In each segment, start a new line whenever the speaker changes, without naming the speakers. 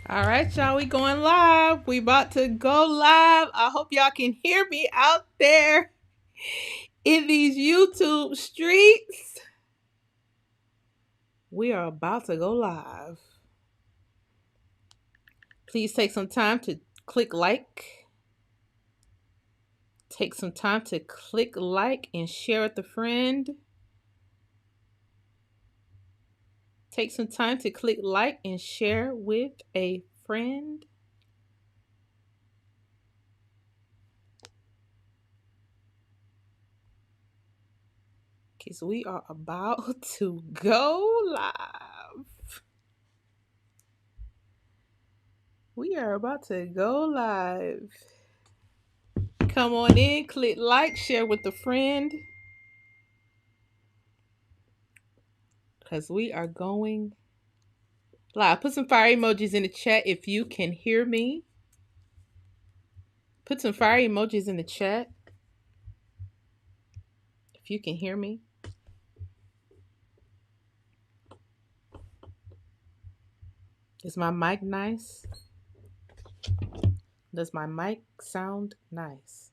All right, y'all, we going live. We about to go live. I hope y'all can hear me out there in these YouTube streets. We are about to go live. Please take some time to click like. Take some time to click like and share with a friend. Take some time to click like and share with a friend. Because we are about to go live. We are about to go live. Come on in, click like, share with a friend. Because we are going live. Put some fire emojis in the chat if you can hear me. Put some fire emojis in the chat if you can hear me. Is my mic nice? Does my mic sound nice?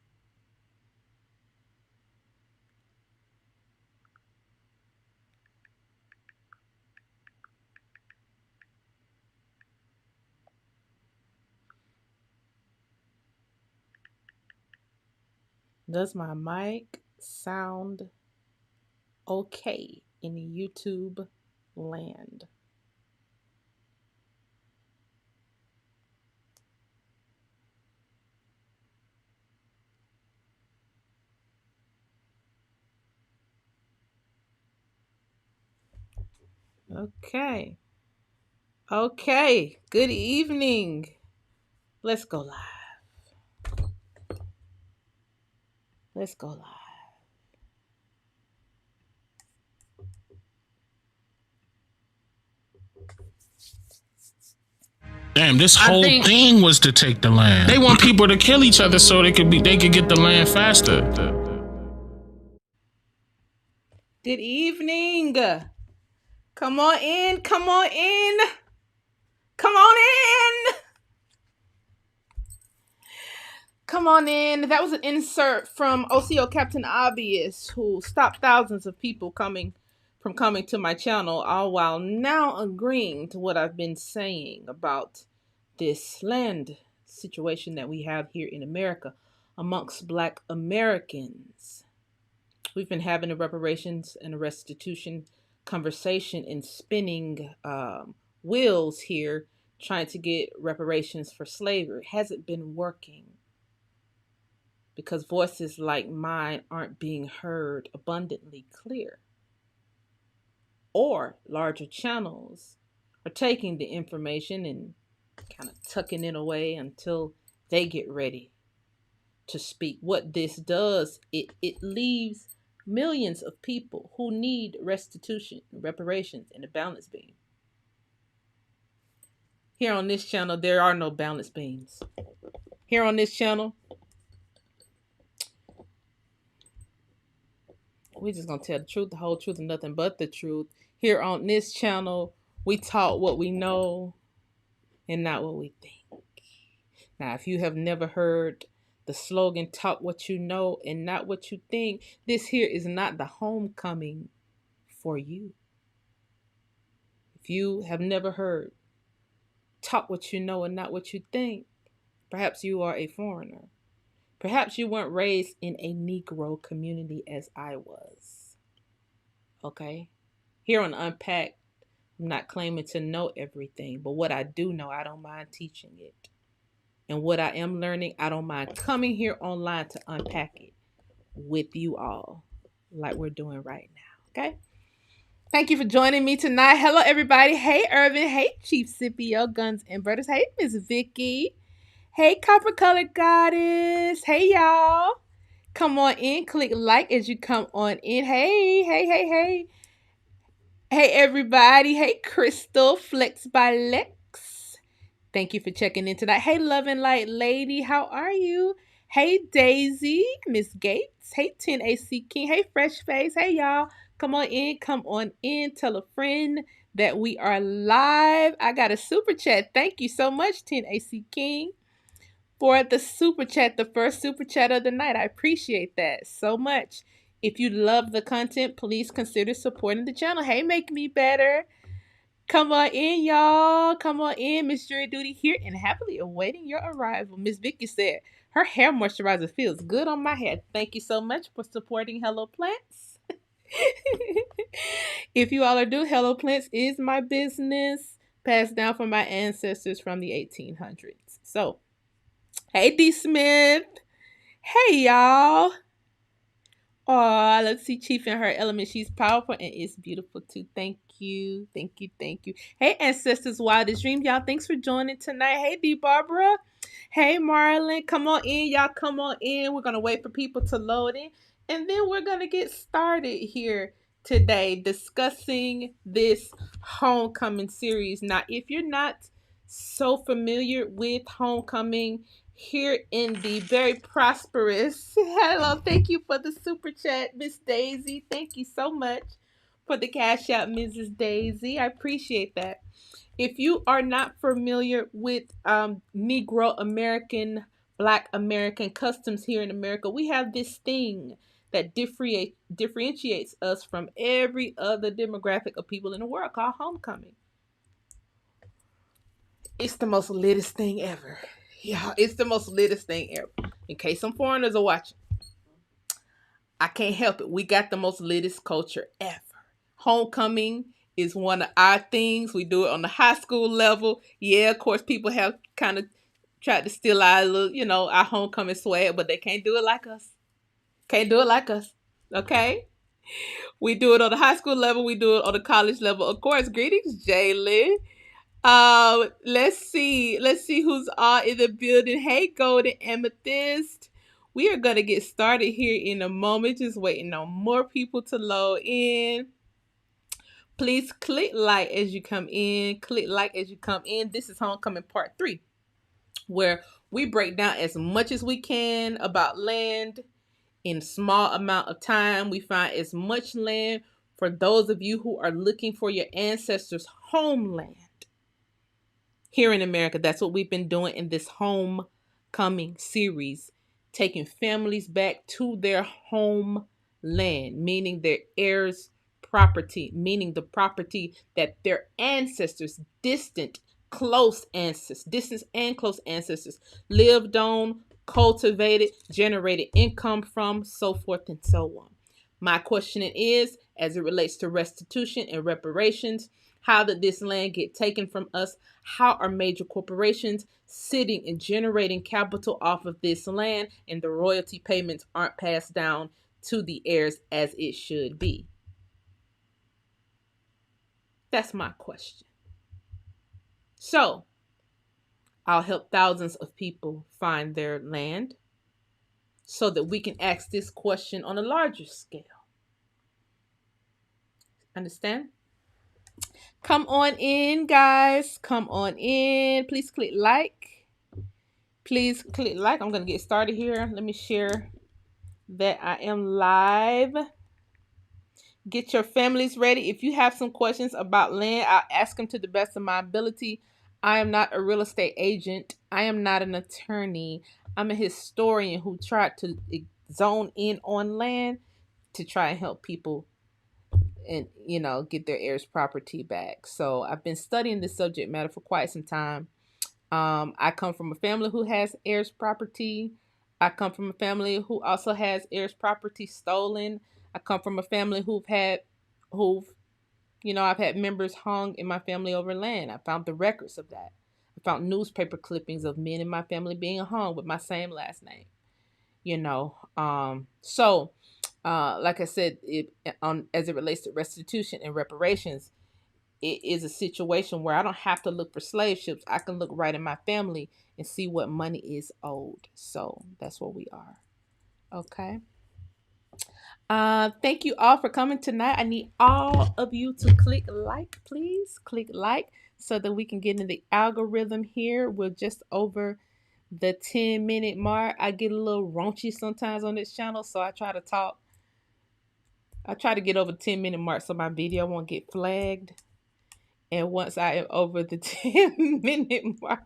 Does my mic sound okay in YouTube land? Okay. Okay. Good evening. Let's go live. Let's go live.
Damn, this whole thing was to take the land. They want people to kill each other so they could get the land faster.
Good evening. Come on in. Come on in. Come on in. Come on in. That was an insert from OCO Captain Obvious, who stopped thousands of people from coming to my channel, all while now agreeing to what I've been saying about this land situation that we have here in America amongst Black Americans. We've been having a reparations and a restitution conversation and spinning wheels here, trying to get reparations for slavery. It hasn't been working because voices like mine aren't being heard abundantly clear. Or larger channels are taking the information and kind of tucking it away until they get ready to speak. What this does, it leaves millions of people who need restitution, reparations, and a balance beam. Here on this channel, there are no balance beams. Here on this channel, we're just going to tell the truth, the whole truth, and nothing but the truth. Here on this channel, we talk what we know and not what we think. Now, if you have never heard the slogan, talk what you know and not what you think, this here is not the homecoming for you. If you have never heard talk what you know and not what you think, perhaps you are a foreigner. Perhaps you weren't raised in a Negro community as I was. Okay? Here on Unpacked, I'm not claiming to know everything, but what I do know, I don't mind teaching it. And what I am learning, I don't mind coming here online to unpack it with you all, like we're doing right now. Okay? Thank you for joining me tonight. Hello, everybody. Hey, Irvin. Hey, Chief Scipio, Guns and Brothers. Hey, Miss Vicky. Hey, Copper Colored Goddess. Hey, y'all. Come on in. Click like as you come on in. Hey, hey, hey, hey. Hey, everybody. Hey, Crystal, Flex by Lex. Thank you for checking in tonight. Hey, Love and Light Lady. How are you? Hey, Daisy, Miss Gates. Hey, 10AC King. Hey, Fresh Face. Hey, y'all. Come on in. Come on in. Tell a friend. that we are live. I got a super chat. Thank you so much, 10AC King, for the super chat, the first super chat of the night. I appreciate that so much. If you love the content, please consider supporting the channel. Hey, make me better. Come on in, y'all. Come on in. Miss Jury Duty here and happily awaiting your arrival. Miss Vicky said her hair moisturizer feels good on my hair. Thank you so much for supporting Hello Plants. If you all are new, Hello Plants is my business passed down from my ancestors from the 1800s. So, hey D Smith. Hey y'all. Oh, let's see Chief in her element. She's powerful and it's beautiful too. Thank you. Thank you. Thank you. Hey, Ancestors Wildest Dream. Y'all, thanks for joining tonight. Hey, D. Barbara. Hey, Marlon. Come on in. Y'all, come on in. We're going to wait for people to load in. And then we're going to get started here today discussing this homecoming series. Now, if you're not so familiar with homecoming, here in the very prosperous. Hello, thank you for the super chat, Miss Daisy. Thank you so much for the cash out, Mrs. Daisy. I appreciate that. If you are not familiar with Negro American, Black American customs here in America, we have this thing that differentiates us from every other demographic of people in the world called homecoming. It's the most littest thing ever. Yeah, it's the most littest thing ever. In case some foreigners are watching, I can't help it. We got the most littest culture ever. Homecoming is one of our things. We do it on the high school level. Yeah, of course, people have kind of tried to steal our little, our homecoming swag, but they can't do it like us. Can't do it like us. Okay? We do it on the high school level. We do it on the college level. Of course, greetings, Jaylen. Let's see who's all in the building. Hey, Golden Amethyst. We are gonna get started here in a moment. Just waiting on more people to load in. Please click like as you come in. Click like as you come in. This is Homecoming Part 3, where we break down as much as we can about land in small amount of time. We find as much land for those of you who are looking for your ancestors' homeland. Here in America, that's what we've been doing in this homecoming series, taking families back to their homeland, meaning their heirs' property, meaning the property that their ancestors, distant and close ancestors lived on, cultivated, generated income from, so forth and so on. My question is, as it relates to restitution and reparations, how did this land get taken from us? How are major corporations sitting and generating capital off of this land and the royalty payments aren't passed down to the heirs as it should be? That's my question. So, I'll help thousands of people find their land so that we can ask this question on a larger scale. Understand? Come on in, guys. Come on in. Please click like. Please click like. I'm going to get started here. Let me share that I am live. Get your families ready. If you have some questions about land, I'll ask them to the best of my ability. I am not a real estate agent. I am not an attorney. I'm a historian who tried to zone in on land to try and help people and get their heirs property back. So I've been studying this subject matter for quite some time. I come from a family who has heirs property. I come from a family who also has heirs property stolen. I come from a family I've had members hung in my family over land. I found the records of that. I found newspaper clippings of men in my family being hung with my same last name. Like I said, as it relates to restitution and reparations, it is a situation where I don't have to look for slave ships. I can look right in my family and see what money is owed. So that's where we are. Okay. Thank you all for coming tonight. I need all of you to click like, please. Click like so that we can get in the algorithm here. We're just over the 10-minute mark. I get a little raunchy sometimes on this channel, so I try to talk. I try to get over the 10-minute mark so my video won't get flagged. And once I am over the 10-minute mark,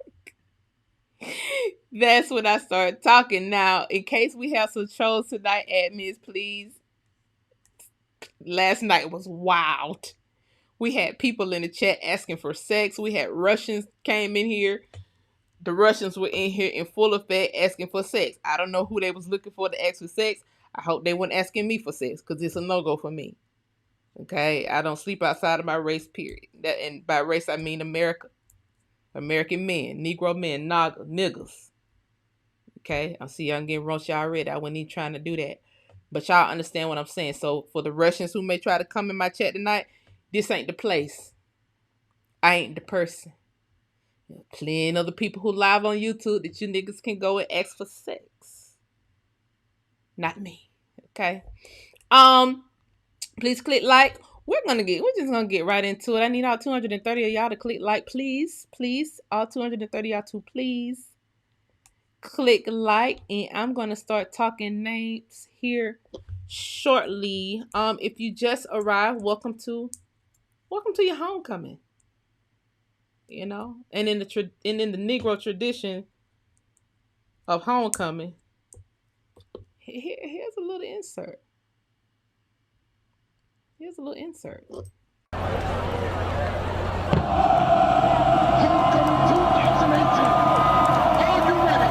that's when I start talking. Now, in case we have some trolls tonight, admins, please. Last night was wild. We had people in the chat asking for sex. We had Russians came in here. The Russians were in here in full effect asking for sex. I don't know who they was looking for to ask for sex. I hope they weren't asking me for sex because it's a no-go for me. Okay? I don't sleep outside of my race, period. And by race, I mean America. American men, Negro men, niggas. Okay? I see y'all getting raunchy already. I wasn't even trying to do that. But y'all understand what I'm saying. So for the Russians who may try to come in my chat tonight, this ain't the place. I ain't the person. Plenty of the people who live on YouTube that you niggas can go and ask for sex. Not me. Okay. Please click like. We're just gonna get right into it. I need all 230 of y'all to click like, please. Please. All 230 y'all to please click like. And I'm gonna start talking names here shortly. If you just arrived, welcome to your homecoming. You know, and in the Negro tradition of homecoming, here's a little insert. Here's a little insert.
Homecoming 2018. Are you ready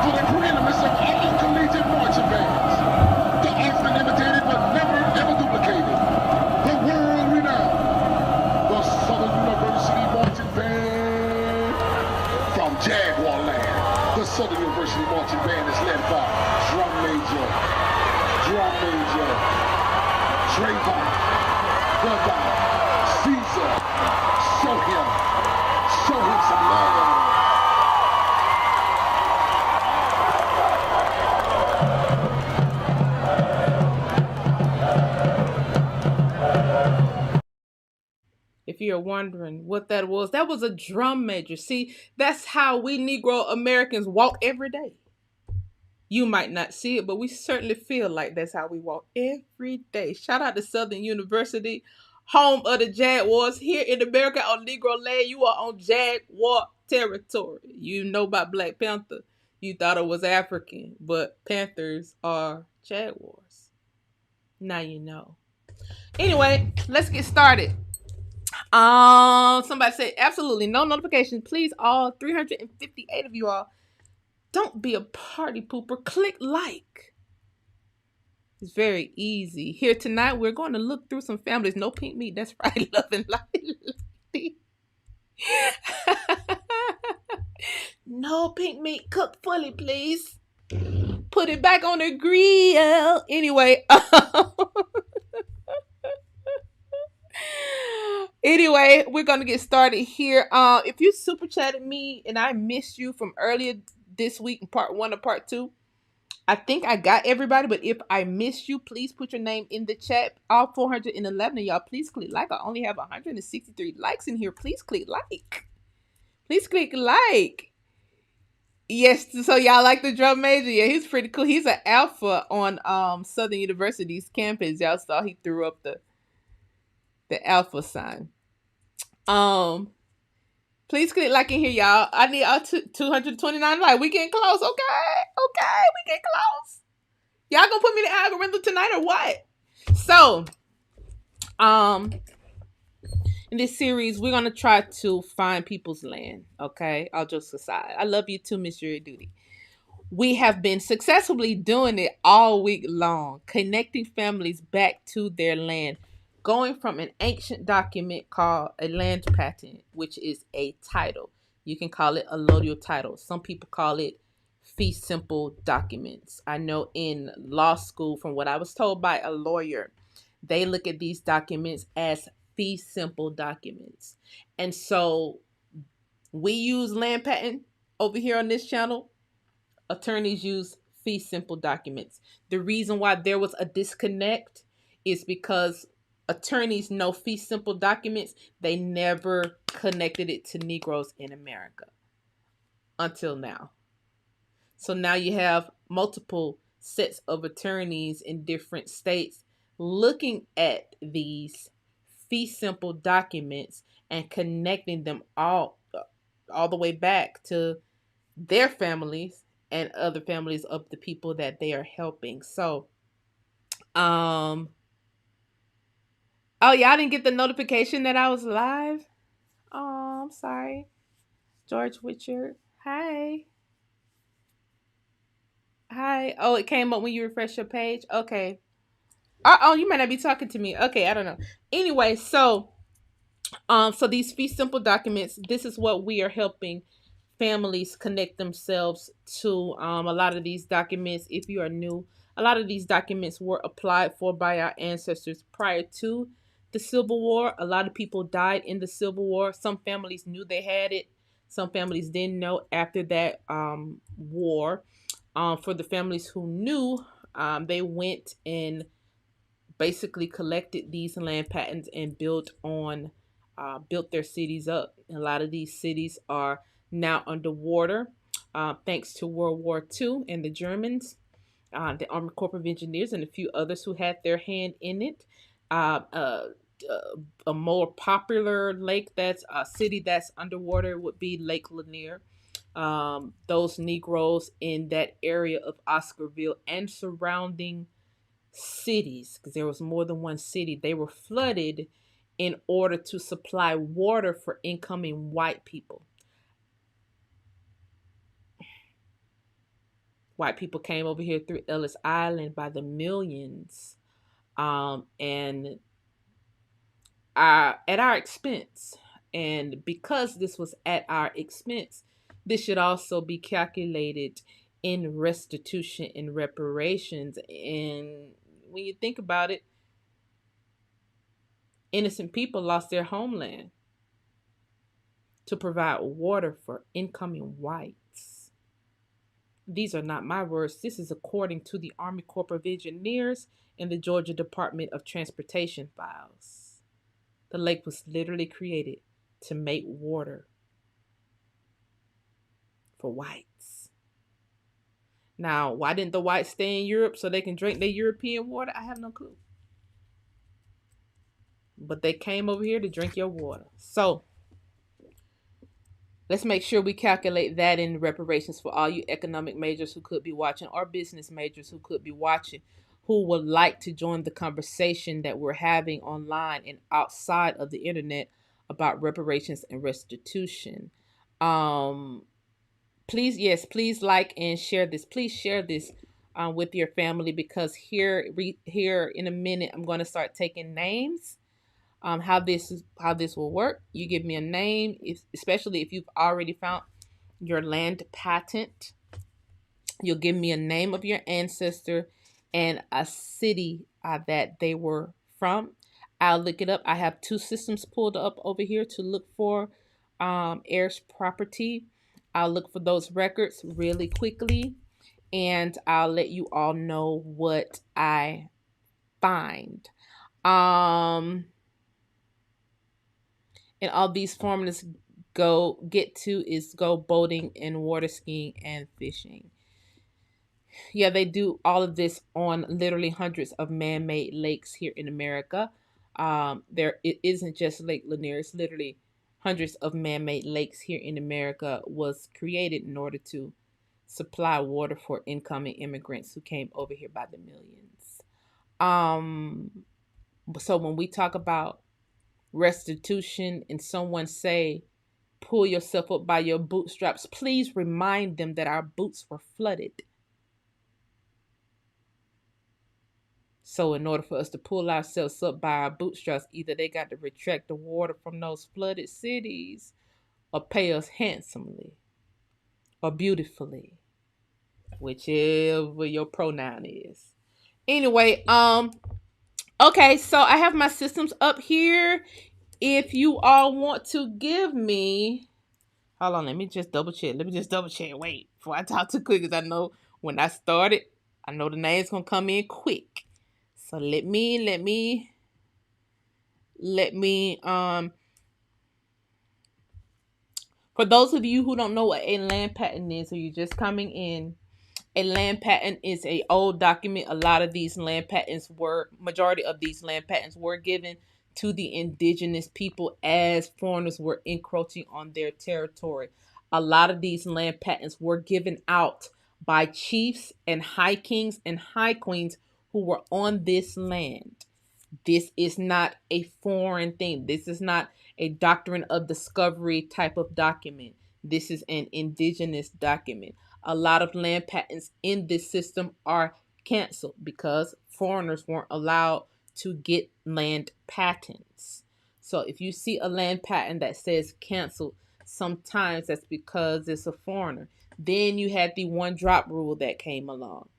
for the preeminence of all collegiate marching bands? The often imitated but never ever duplicated. The world renowned. The Southern University Marching Band. From Jaguar Land, the Southern University Marching Band is led by Drum Major Trayvon, Gundown, Caesar. Show him some love.
If you're wondering what that was a drum major. See, that's how we Negro Americans walk every day. You might not see it, but we certainly feel like that's how we walk every day. Shout out to Southern University, home of the Jaguars. Here in America on Negro land, you are on Jaguar territory. You know about Black Panther. You thought it was African, but Panthers are Jaguars. Now you know. Anyway, let's get started. Somebody said absolutely no notifications. Please, all 358 of you all, don't be a party pooper. Click like. It's very easy. Here tonight, we're going to look through some families. No pink meat. That's right. Love and light. No pink meat. Cook fully, please. Put it back on the grill. Anyway. Anyway, we're going to get started here. If you super chatted me and I missed you from earlier this week in part 1 or part 2, I think I got everybody, but if I missed you, please put your name in the chat. All 411 of y'all, please click like. I only have 163 likes in here. Please click like. Please click like. Yes, so y'all like the drum major? Yeah, he's pretty cool. He's an alpha on Southern University's campus. Y'all saw he threw up the alpha sign. Please click like in here, y'all. I need our 229 likes. We getting close, okay? Okay, we getting close. Y'all gonna put me in the algorithm tonight or what? So, in this series, we're gonna try to find people's land. Okay, all jokes aside, I love you too, Miss Jury Duty. We have been successfully doing it all week long, connecting families back to their land, going from an ancient document called a land patent, which is a title. You can call it a allodial title. Some people call it fee simple documents. I know in law school, from what I was told by a lawyer, they look at these documents as fee simple documents. And so we use land patent over here on this channel. Attorneys use fee simple documents. The reason why there was a disconnect is because attorneys know fee simple documents. They never connected it to Negroes in America until now. So now you have multiple sets of attorneys in different states looking at these fee simple documents and connecting them all the way back to their families and other families of the people that they are helping. So, oh, y'all didn't get the notification that I was live? Oh, I'm sorry. George Richard. Hi. Hi. Oh, it came up when you refresh your page? Okay. Oh, you might not be talking to me. Okay, I don't know. Anyway, so these fee simple documents, this is what we are helping families connect themselves to. A lot of these documents, if you are new, a lot of these documents were applied for by our ancestors prior to the Civil War. A lot of people died in the Civil War. Some families knew they had it. Some families didn't know after that war. For the families who knew, they went and basically collected these land patents and built their cities up. A lot of these cities are now underwater, thanks to World War II and the Germans, the Army Corps of Engineers, and a few others who had their hand in it. Uh, uh, a more popular lake that's a city that's underwater would be Lake Lanier. Those Negroes in that area of Oscarville and surrounding cities, because there was more than one city, they were flooded in order to supply water for incoming white people. White people came over here through Ellis Island by the millions, and at our expense. And because this was at our expense, this should also be calculated in restitution and reparations. And when you think about it, innocent people lost their homeland to provide water for incoming whites. These are not my words. This is according to the Army Corps of Engineers and the Georgia Department of Transportation files. The lake was literally created to make water for whites. Now, why didn't the whites stay in Europe so they can drink their European water? I have no clue. But they came over here to drink your water. So, let's make sure we calculate that in reparations for all you economic majors who could be watching, or business majors who could be watching, who would like to join the conversation that we're having online and outside of the internet about reparations and restitution. Please like and share this. Please share this with your family, because here in a minute I'm going to start taking names. How this will work. You give me a name, especially if you've already found your land patent. You'll give me a name of your ancestor and a city that they were from. I'll look it up. I have two systems pulled up over here to look for heirs property. I'll look for those records really quickly, and I'll let you all know what I find. And all these formulas go boating and water skiing and fishing. Yeah, they do all of this on literally hundreds of man-made lakes here in America. It isn't just Lake Lanier. It's literally hundreds of man-made lakes here in America was created in order to supply water for incoming immigrants who came over here by the millions. So when we talk about restitution and someone say, pull yourself up by your bootstraps, please remind them that our boots were flooded. So in order for us to pull ourselves up by our bootstraps, either they got to retract the water from those flooded cities or pay us handsomely or beautifully, whichever your pronoun is. Anyway, okay, so I have my systems up here. If you all want to give me, hold on, let me just double check. Wait, before I talk too quick, because I know when I started, I know the name's gonna come in quick. So let me for those of you who don't know what a land patent is, or you're just coming in, a land patent is a old document. Majority of these land patents were given to the indigenous people as foreigners were encroaching on their territory. A lot of these land patents were given out by chiefs and high kings and high queens who were on this land. This is not a foreign thing. This is not a doctrine of discovery type of document. This is an indigenous document. A lot of land patents in this system are canceled because foreigners weren't allowed to get land patents. So if you see a land patent that says canceled, sometimes that's because it's a foreigner. Then you had the one drop rule that came along.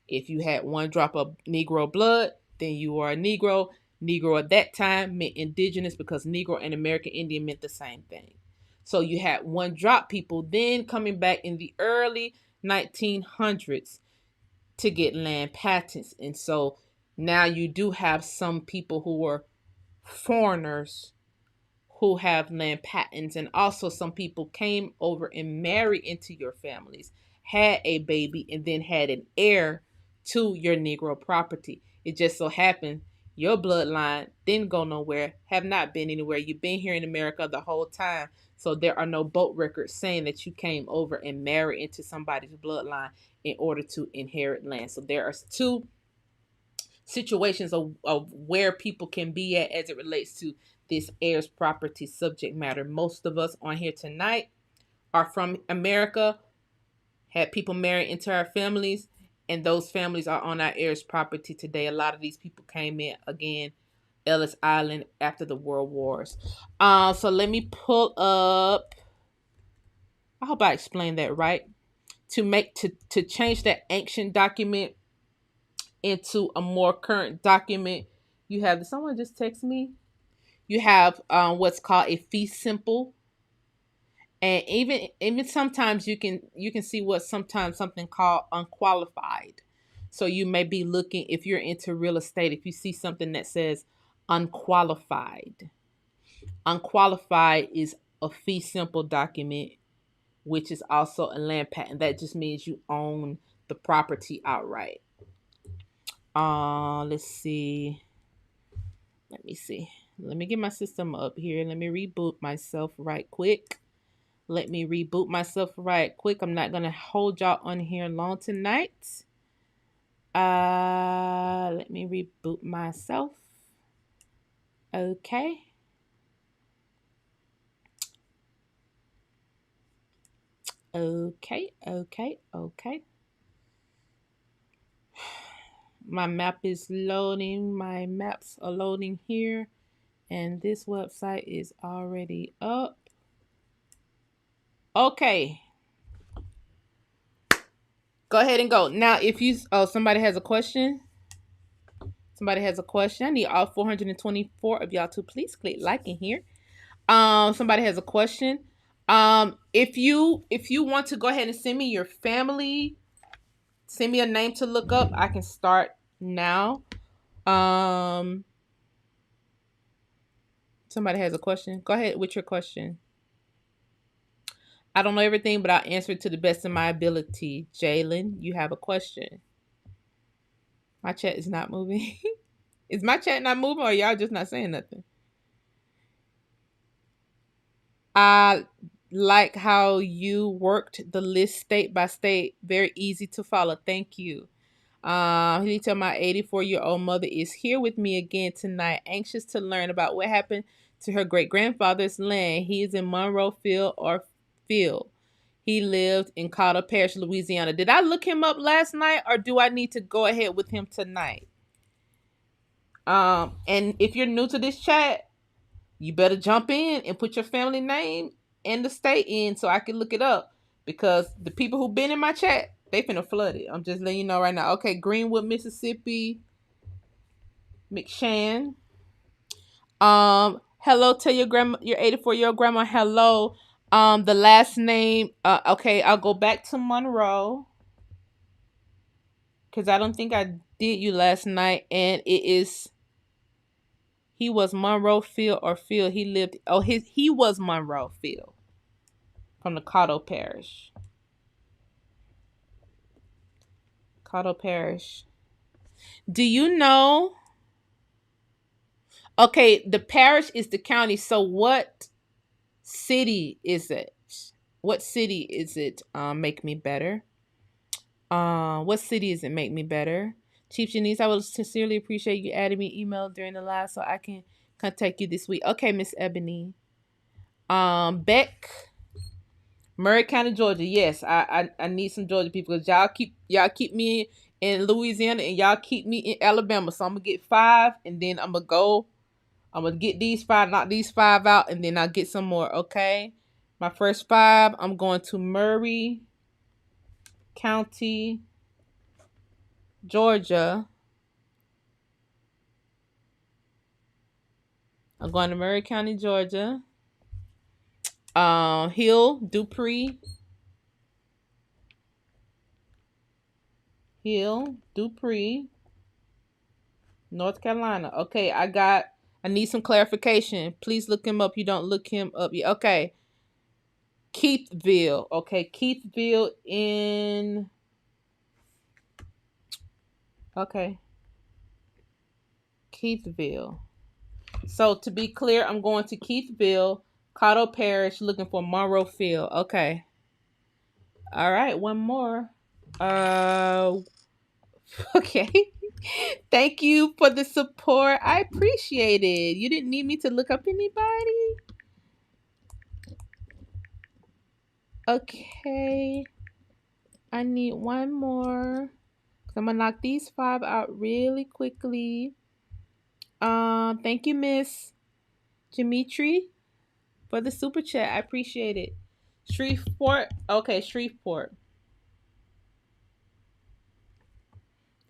If you had one drop of Negro blood, then you are a Negro. Negro at that time meant indigenous because Negro and American Indian meant the same thing. So you had one drop people then coming back in the early 1900s to get land patents. And so now you do have some people who are foreigners who have land patents, and also some people came over and married into your families, had a baby, and then had an heir to your Negro property. It just so happened your bloodline didn't go nowhere, have not been anywhere. You've been here in America the whole time. So there are no boat records saying that you came over and married into somebody's bloodline in order to inherit land. So there are two situations of where people can be at as it relates to this heirs property subject matter. Most of us on here tonight are from America, had people married into our families, and those families are on our heirs property today. A lot of these people came in, again, Ellis Island after the World Wars. So let me pull up, I hope I explained that right, to change that ancient document into a more current document. You have, did someone just text me? You have what's called a fee simple, and even sometimes you can see what sometimes something called unqualified. So you may be looking, if you're into real estate, if you see something that says unqualified. Unqualified is a fee simple document, which is also a land patent. That just means you own the property outright. Let's see. Let me see. Let me get my system up here. Let me reboot myself right quick. I'm not going to hold y'all on here long tonight. Let me reboot myself. Okay. Okay. My map is loading. My maps are loading here. And this website is already up. Okay. Go ahead and go. Now, if you, somebody has a question. I need all 424 of y'all to please click like in here. Somebody has a question. If you want to go ahead and send me your family, send me a name to look up. I can start now. Somebody has a question. Go ahead with your question. I don't know everything, but I'll answer it to the best of my ability. Jalen, you have a question. My chat is not moving. Is my chat not moving, or y'all just not saying nothing? I like how you worked the list state by state. Very easy to follow. Thank you. He tell my 84-year-old mother is here with me again tonight, anxious to learn about what happened to her great-grandfather's land. He is in Monroe Field. He lived in Cotter Parish, Louisiana. Did I look him up last night, or do I need to go ahead with him tonight? And if you're new to this chat, you better jump in and put your family name and the state in so I can look it up, because the people who've been in my chat, they finna flood it. I'm just letting you know right now. Okay, Greenwood, Mississippi. McShan. Hello, tell your grandma, your 84-year-old grandma, hello. The last name, okay, I'll go back to Monroe, because I don't think I did you last night, and he was Monroe Field or Field. He was Monroe Field from the Cotter Parish. Do you know? Okay, the parish is the county. So what city is it? What city is it? Make me better. What city is it? Make me better. Chief Janice, I would sincerely appreciate you adding me email during the live so I can contact you this week. Okay, Miss Ebony. Beck, Murray County, Georgia. Yes, I need some Georgia people because y'all keep me in Louisiana and y'all keep me in Alabama. So I'm gonna get 5 and then I'm gonna get these 5, knock these 5 out, and then I'll get some more. Okay. My first 5, I'm going to Murray County, Georgia. I'm going to Murray County, Georgia. Hill, Dupree. Hill, Dupree, North Carolina. Okay, I need some clarification. Please look him up. You don't look him up yet. Okay. Keithville. Okay, Keithville in. Okay. Keithville. So to be clear, I'm going to Keithville, Cotto Parish, looking for Monroe Field. Okay. All right, one more. Okay. Thank you for the support. I appreciate it. You didn't need me to look up anybody. Okay. I need one more. I'm gonna knock these 5 out really quickly. Thank you, Miss Dimitri, for the super chat. I appreciate it. Shreveport. Okay, Shreveport.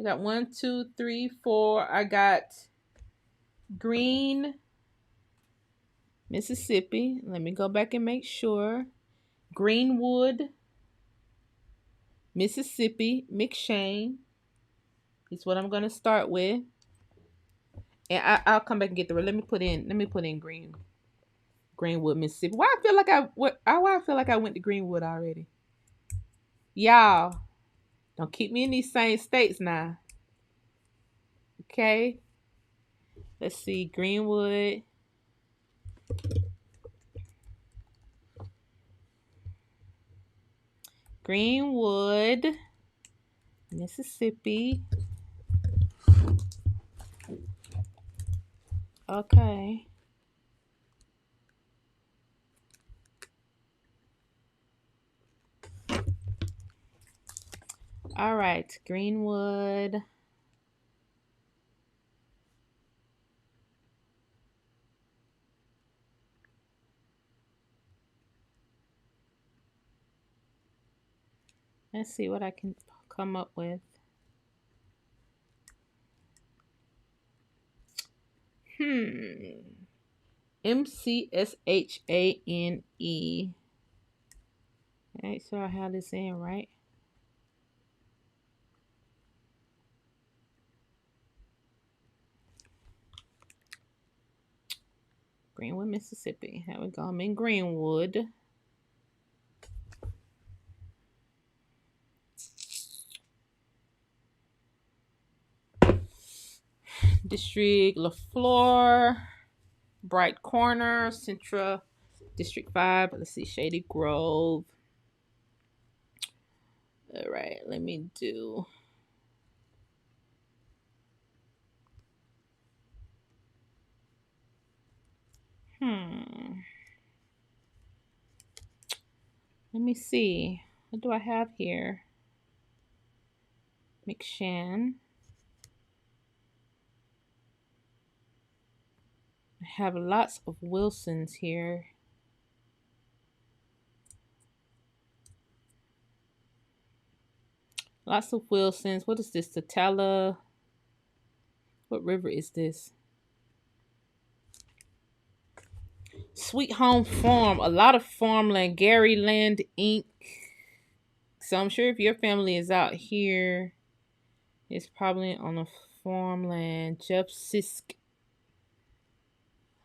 I got 1, 2, 3, 4. I got Green, Mississippi. Let me go back and make sure. Greenwood, Mississippi. McShane is what I'm gonna start with, and I'll come back and get the. Let me put in Greenwood, Mississippi. Why I feel like I went to Greenwood already. Y'all, don't keep me in these same states now. Okay. Let's see. Greenwood. Greenwood, Mississippi. Okay. All right. Greenwood. Let's see what I can come up with. MCSHANE. Make sure I have this in right. Greenwood, Mississippi. Here we go. I'm in Greenwood. District LaFleur, Bright Corner, Central District 5. Let's see, Shady Grove. All right, let me do. Let me see. What do I have here? McShan. I have lots of Wilsons here. Lots of Wilsons. What is this? The Tala. What river is this? Sweet Home Farm. A lot of farmland. Garyland Inc. So I'm sure if your family is out here, it's probably on a farmland. Jeff Sisk.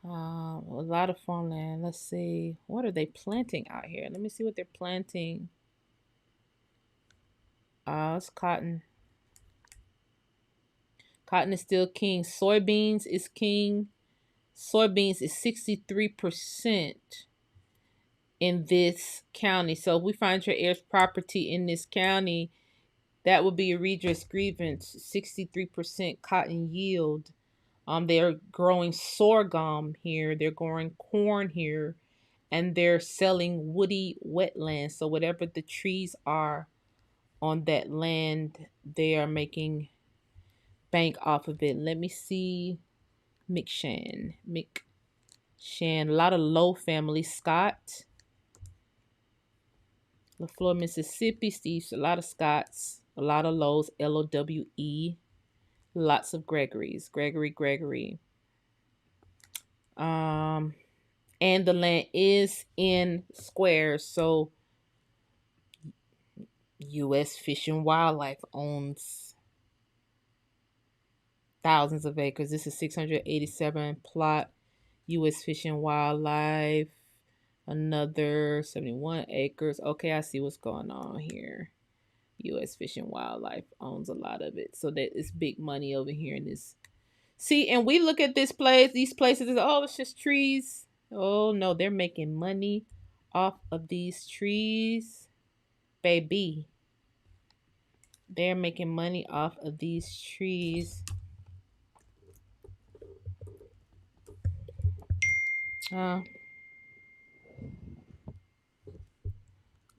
A lot of farmland. Let's see. What are they planting out here? Let me see what they're planting. It's cotton. Cotton is still king. Soybeans is king. Soybeans is 63% in this county. So if we find your heirs property in this county, that would be a redress grievance. 63% cotton yield. They're growing sorghum here. They're growing corn here. And they're selling woody wetlands. So whatever the trees are on that land, they are making bank off of it. Let me see. McShan. A lot of Lowe family. Scott. LaFleur, Mississippi. Steve's. A lot of Scotts. A lot of Lowe's. LOWE. Lots of Gregory's. Gregory. And the land is in squares. So U.S. Fish and Wildlife owns thousands of acres. This is 687 plot. U.S. Fish and Wildlife, another 71 acres. Okay, I see what's going on here. U.S. Fish and Wildlife owns a lot of it. So that is big money over here in this. See, and we look at this place, these places, oh, it's just trees. Oh, no, they're making money off of these trees. Baby. They're making money off of these trees.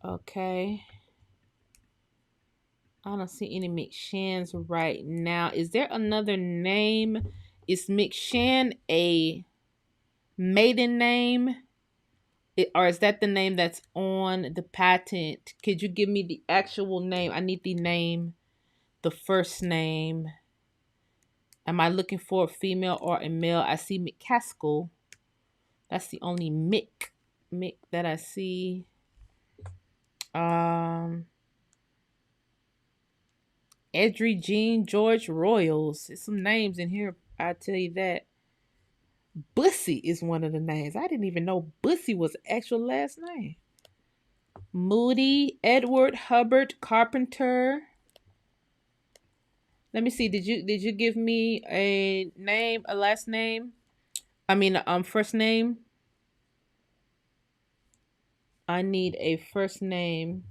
Okay. I don't see any McShans right now. Is there another name? Is McShan a maiden name? Or is that the name that's on the patent? Could you give me the actual name? I need the name, the first name. Am I looking for a female or a male? I see McCaskill. That's the only Mick that I see. Edry Jean George Royals. There's some names in here, I tell you that. Bussy is one of the names. I didn't even know Bussy was the actual last name. Moody, Edward Hubbard Carpenter. Let me see. Did you give me a name, a last name? I mean, first name. I need a first name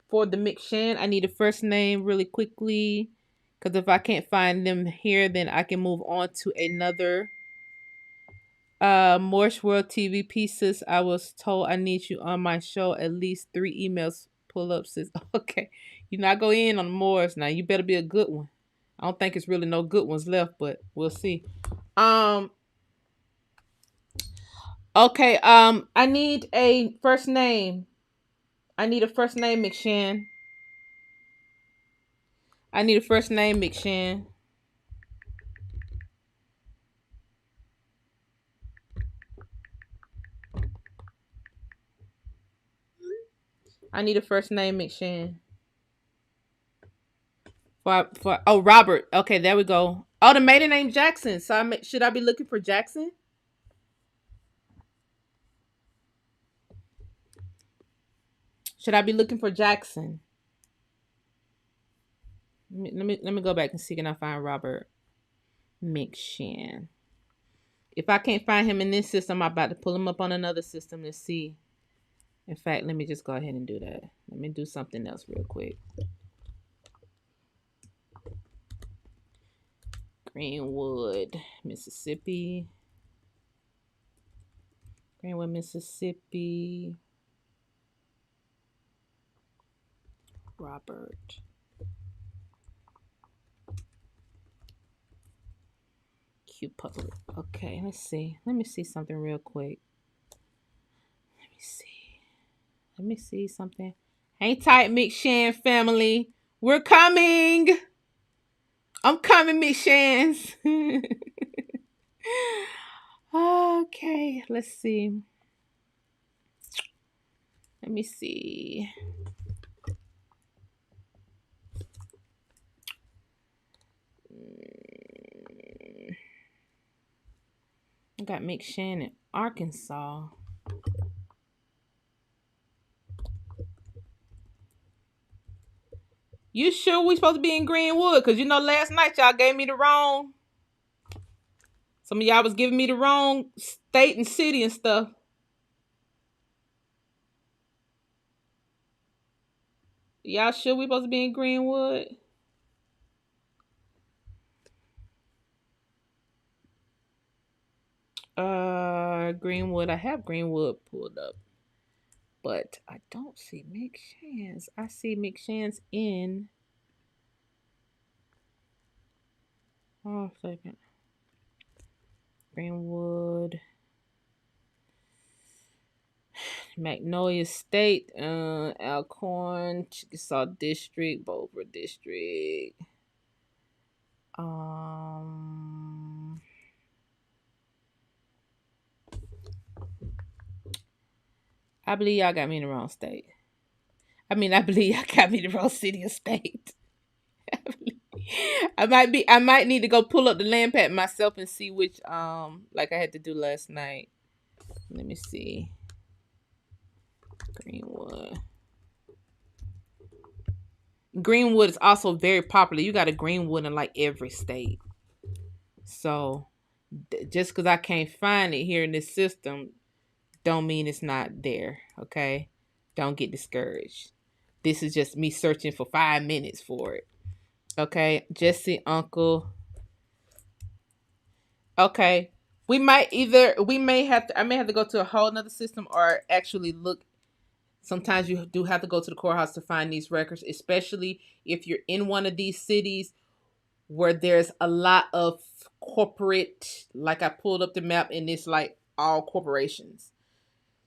for the McShan. I need a first name really quickly, because if I can't find them here, then I can move on to another. Morse World TV pieces. I was told I need you on my show. At least 3 emails. Pull up, sis. Okay, you not go in on Morse now. You better be a good one. I don't think it's really no good ones left, but we'll see. Okay. I need a first name. I need a first name, McShan. I need a first name, McShan. I need a first name, McShan. For Robert. Okay, there we go. Oh, the maiden name Jackson. So should I be looking for Jackson? Should I be looking for Jackson? Let me go back and see, can I find Robert McShan? If I can't find him in this system, I'm about to pull him up on another system to see. In fact, let me just go ahead and do that. Let me do something else real quick. Greenwood, Mississippi. Greenwood, Mississippi. Robert. Q public. Okay, let's see. Let me see something real quick. Let me see something. Hang tight, McShan family. We're coming. I'm coming, McShans. Okay, let's see. Let me see. I got McShan in Arkansas. You sure we supposed to be in Greenwood? Because you know last night y'all gave me the wrong Some of y'all was giving me the wrong state and city and stuff. Y'all sure we supposed to be in Greenwood? Greenwood. I have Greenwood pulled up, but I don't see McShands. I see McShands in. Oh, second. Greenwood. Magnolia State, Alcorn, Chickasaw District, Boulder District. I believe y'all got me in the wrong state. I believe y'all got me in the wrong city or state. I might need to go pull up the land pack myself and see which like I had to do last night. Let me see. Greenwood. Greenwood is also very popular. You got a Greenwood in like every state. So just because I can't find it here in this system don't mean it's not there. Okay? Don't get discouraged. This is just me searching for 5 minutes for it. Okay? Jesse, Uncle. Okay. I may have to go to a whole nother system or actually look. Sometimes you do have to go to the courthouse to find these records, especially if you're in one of these cities where there's a lot of corporate, like I pulled up the map and it's like all corporations.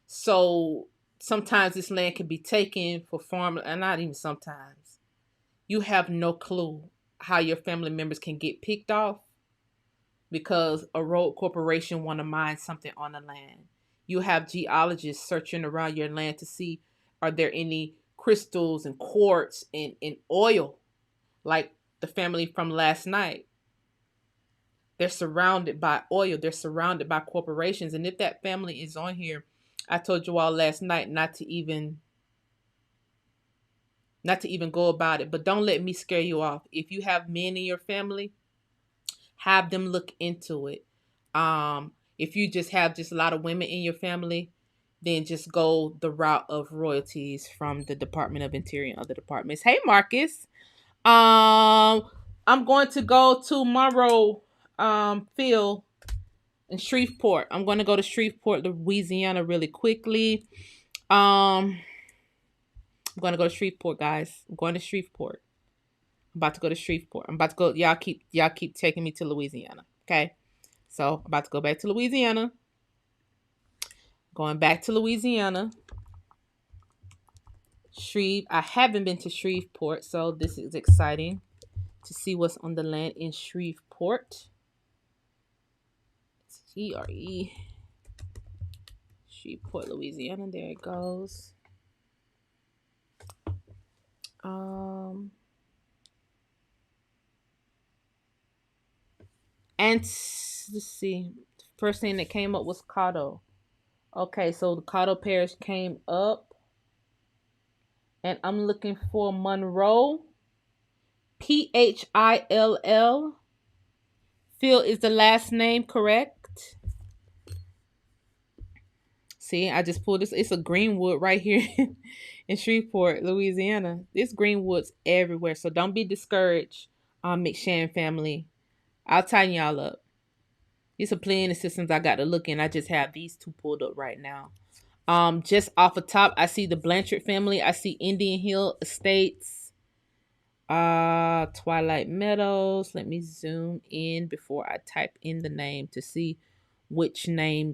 So sometimes this land can be taken for farm, and not even sometimes. You have no clue how your family members can get picked off because a road corporation want to mine something on the land. You have geologists searching around your land to see are there any crystals and quartz and oil, like the family from last night. They're surrounded by oil. They're surrounded by corporations. And if that family is on here, I told you all last night not to even go about it. But don't let me scare you off. If you have men in your family, have them look into it. If you just have a lot of women in your family, then just go the route of royalties from the Department of Interior and other departments. Hey, Marcus. I'm going to go to Monroe Field in Shreveport. I'm going to go to Shreveport, Louisiana really quickly. I'm going to go to Shreveport, guys. I'm going to Shreveport. I'm about to go to Shreveport. I'm about to go. Y'all keep taking me to Louisiana. Okay. So I'm about to go back to Louisiana. Going back to Louisiana. I haven't been to Shreveport, so this is exciting to see what's on the land in Shreveport. It's GRE. Shreveport, Louisiana. There it goes. And let's see. The first thing that came up was Cotto. Okay, so the Cotto Parish came up. And I'm looking for Monroe. Phill. Phil is the last name, correct? See, I just pulled this. It's a Greenwood right here in Shreveport, Louisiana. This Greenwood's everywhere. So don't be discouraged, McShann family. I'll tighten y'all up. These are plenty of systems I got to look in. I just have these two pulled up right now. Just off the top, I see the Blanchard family. I see Indian Hill Estates. Twilight Meadows. Let me zoom in before I type in the name to see which family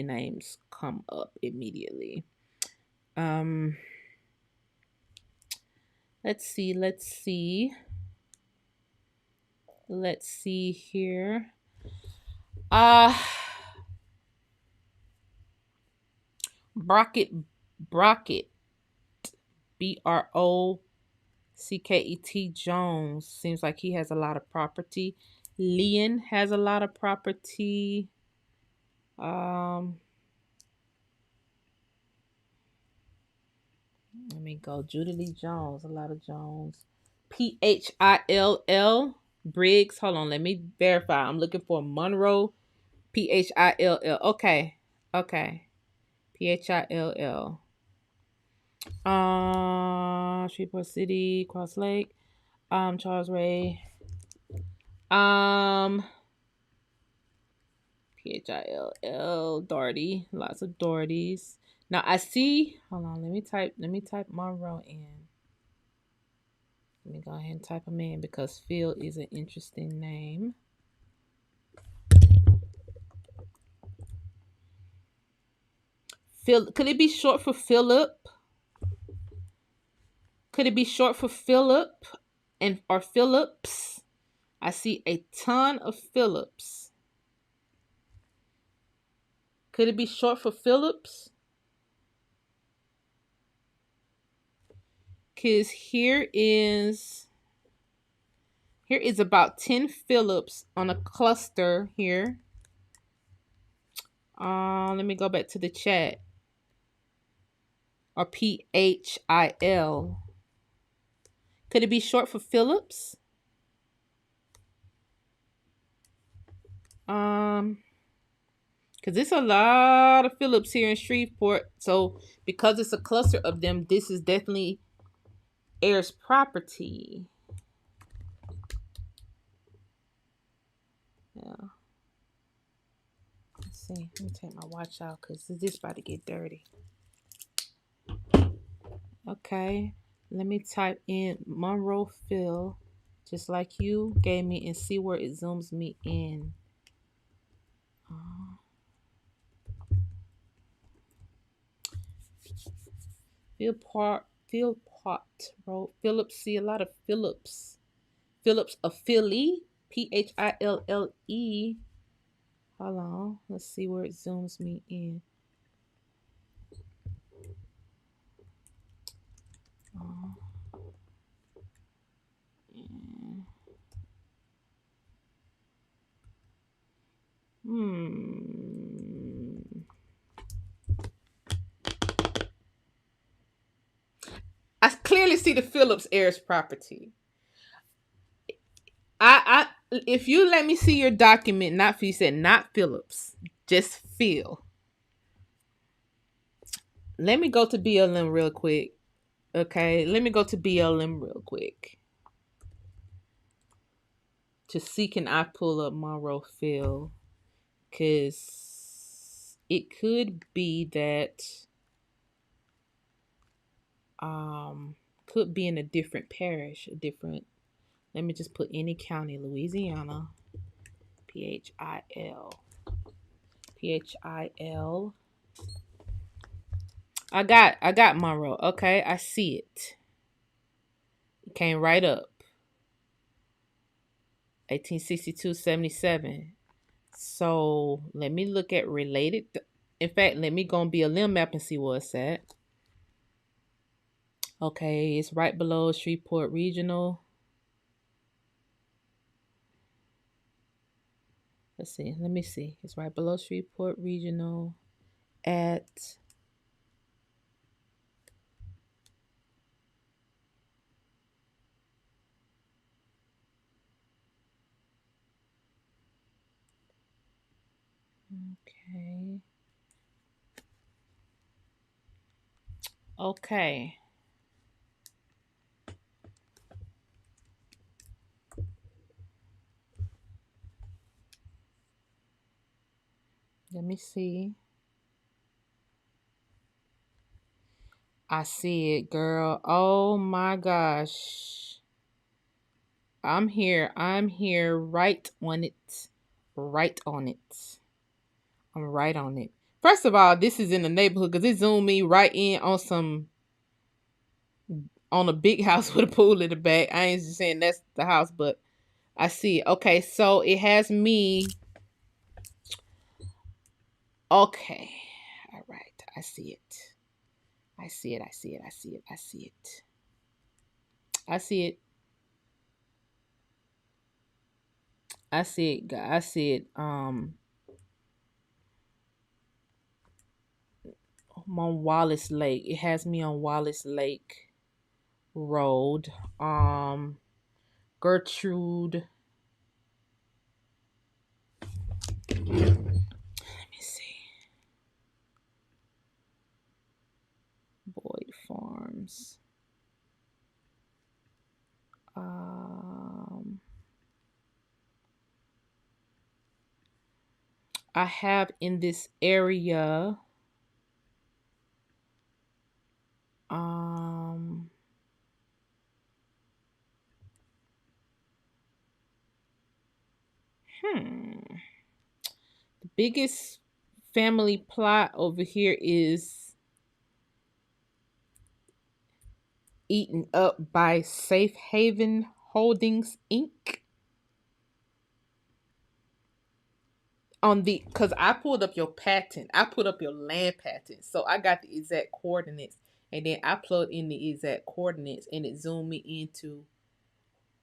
names come up immediately. Let's see here. Brockett, Brockett Jones. Seems like he has a lot of property. Leon has a lot of property. Let me go. Judy Lee Jones, a lot of Jones. Phill. Briggs. Hold on, let me verify. I'm looking for Monroe, Phill. Okay, okay, Phill. Shreveport City, Cross Lake. Charles Ray. Phill. Doherty. Lots of Dohertys. Now I see. Hold on. Let me type Monroe in. Let me go ahead and type him in because Phil is an interesting name. Phil, could it be short for Philip? Could it be short for Philip or Phillips? I see a ton of Phillips. Could it be short for Phillips? Because here is about 10 Phillips on a cluster here. Let me go back to the chat. Or Phil. Could it be short for Phillips? Because there's a lot of Phillips here in Shreveport. So because it's a cluster of them, this is definitely heirs property. Yeah. Let's see. Let me take my watch out because this is about to get dirty. Okay. Let me type in Monroe Phil, just like you gave me, and see where it zooms me in. Philpott Road. Phillips. See a lot of Phillips. Phillips of Philly. Phille. Hold on. Let's see where it zooms me in. I clearly see the Phillips heirs property. If you let me see your document, you said not Phillips, just Phil. Let me go to BLM real quick. Okay, let me go to BLM real quick to see can I pull up Monroe Phil, because it could be that could be in a different parish, let me just put any county, Louisiana, Phil. I got Monroe. Okay, I see it. It came right up. 1862-77. So let me look at related. In fact, let me go on BLM map and see where it's at. Okay, it's right below Shreveport Regional. Let's see. Let me see. It's right below Shreveport Regional at Okay. Let me see. I see it, girl. Oh my gosh. I'm here right on it. Right on it. I'm right on it. First of all, this is in the neighborhood because it zoomed me right in on a big house with a pool in the back. I ain't just saying that's the house, but I see it. Okay, so it has me. Okay. All right. I see it. I see it. I see it. I see it. I see it. I see it. I see it. I see it. I'm on Wallace Lake. It has me on Wallace Lake Road. Gertrude. farms. I have in this area the biggest family plot over here is eaten up by Safe Haven Holdings Inc. On the, because I pulled up your patent, I put up your land patent, so I got the exact coordinates, and then I plugged in the exact coordinates, and it zoomed me into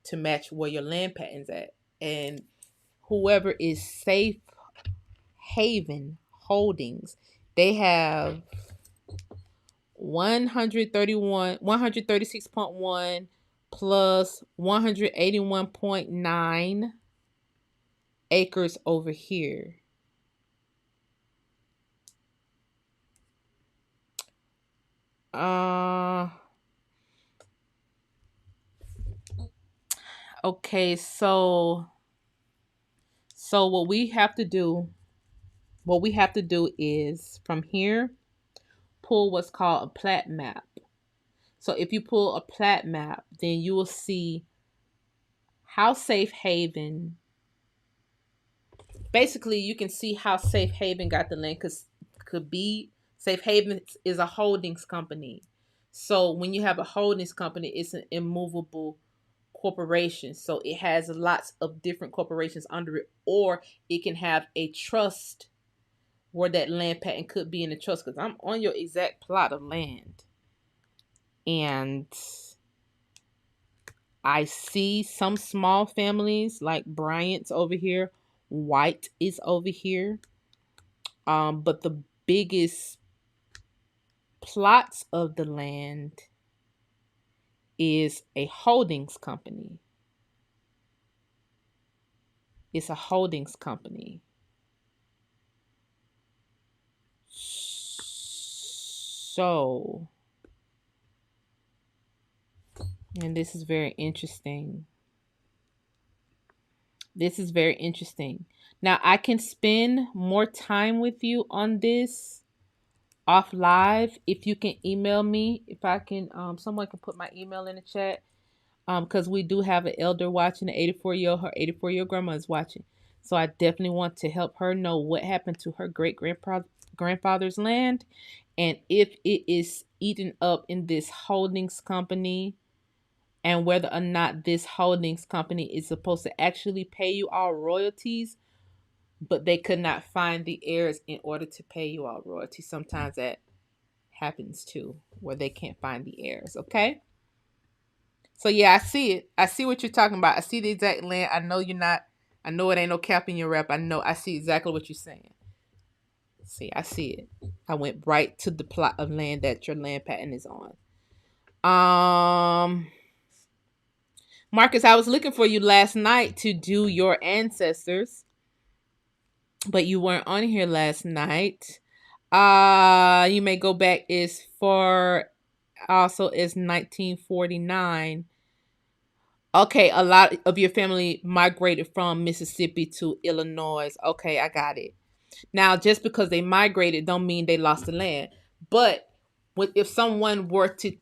to match where your land patent's at. And whoever is Safe Haven Holdings, they have 136.1 plus 181.9 acres over here. Okay, so what we have to do is from here pull what's called a plat map. So if you pull a plat map, then you will see how Safe Haven, basically you can see how Safe Haven got the land, because could be Safe Haven is a holdings company. So when you have a holdings company, it's an immovable corporation. So it has lots of different corporations under it, or it can have a trust where that land patent could be in a trust, because I'm on your exact plot of land. And I see some small families like Bryant's over here. White is over here. But the biggest plots of the land is a holdings company. It's a holdings company. So, and this is very interesting. Now, I can spend more time with you on this off live if you can email me. If I can, someone can put my email in the chat. Because we do have an elder watching, an 84-year-old, her 84-year-old grandma is watching. So I definitely want to help her know what happened to her great-grandfather's land, and if it is eaten up in this holdings company, and whether or not this holdings company is supposed to actually pay you all royalties, but they could not find the heirs in order to pay you all royalties. Sometimes that happens too, where they can't find the heirs, okay? So yeah, I see it. I see what you're talking about. I see the exact land. I know you're not. I know it ain't no cap in your rep. I see exactly what you're saying. See, I see it. I went right to the plot of land that your land patent is on. Marcus, I was looking for you last night to do your ancestors, but you weren't on here last night. You may go back as far also as 1949. Okay, a lot of your family migrated from Mississippi to Illinois. Okay, I got it. Now, just because they migrated don't mean they lost the land. But if someone were to,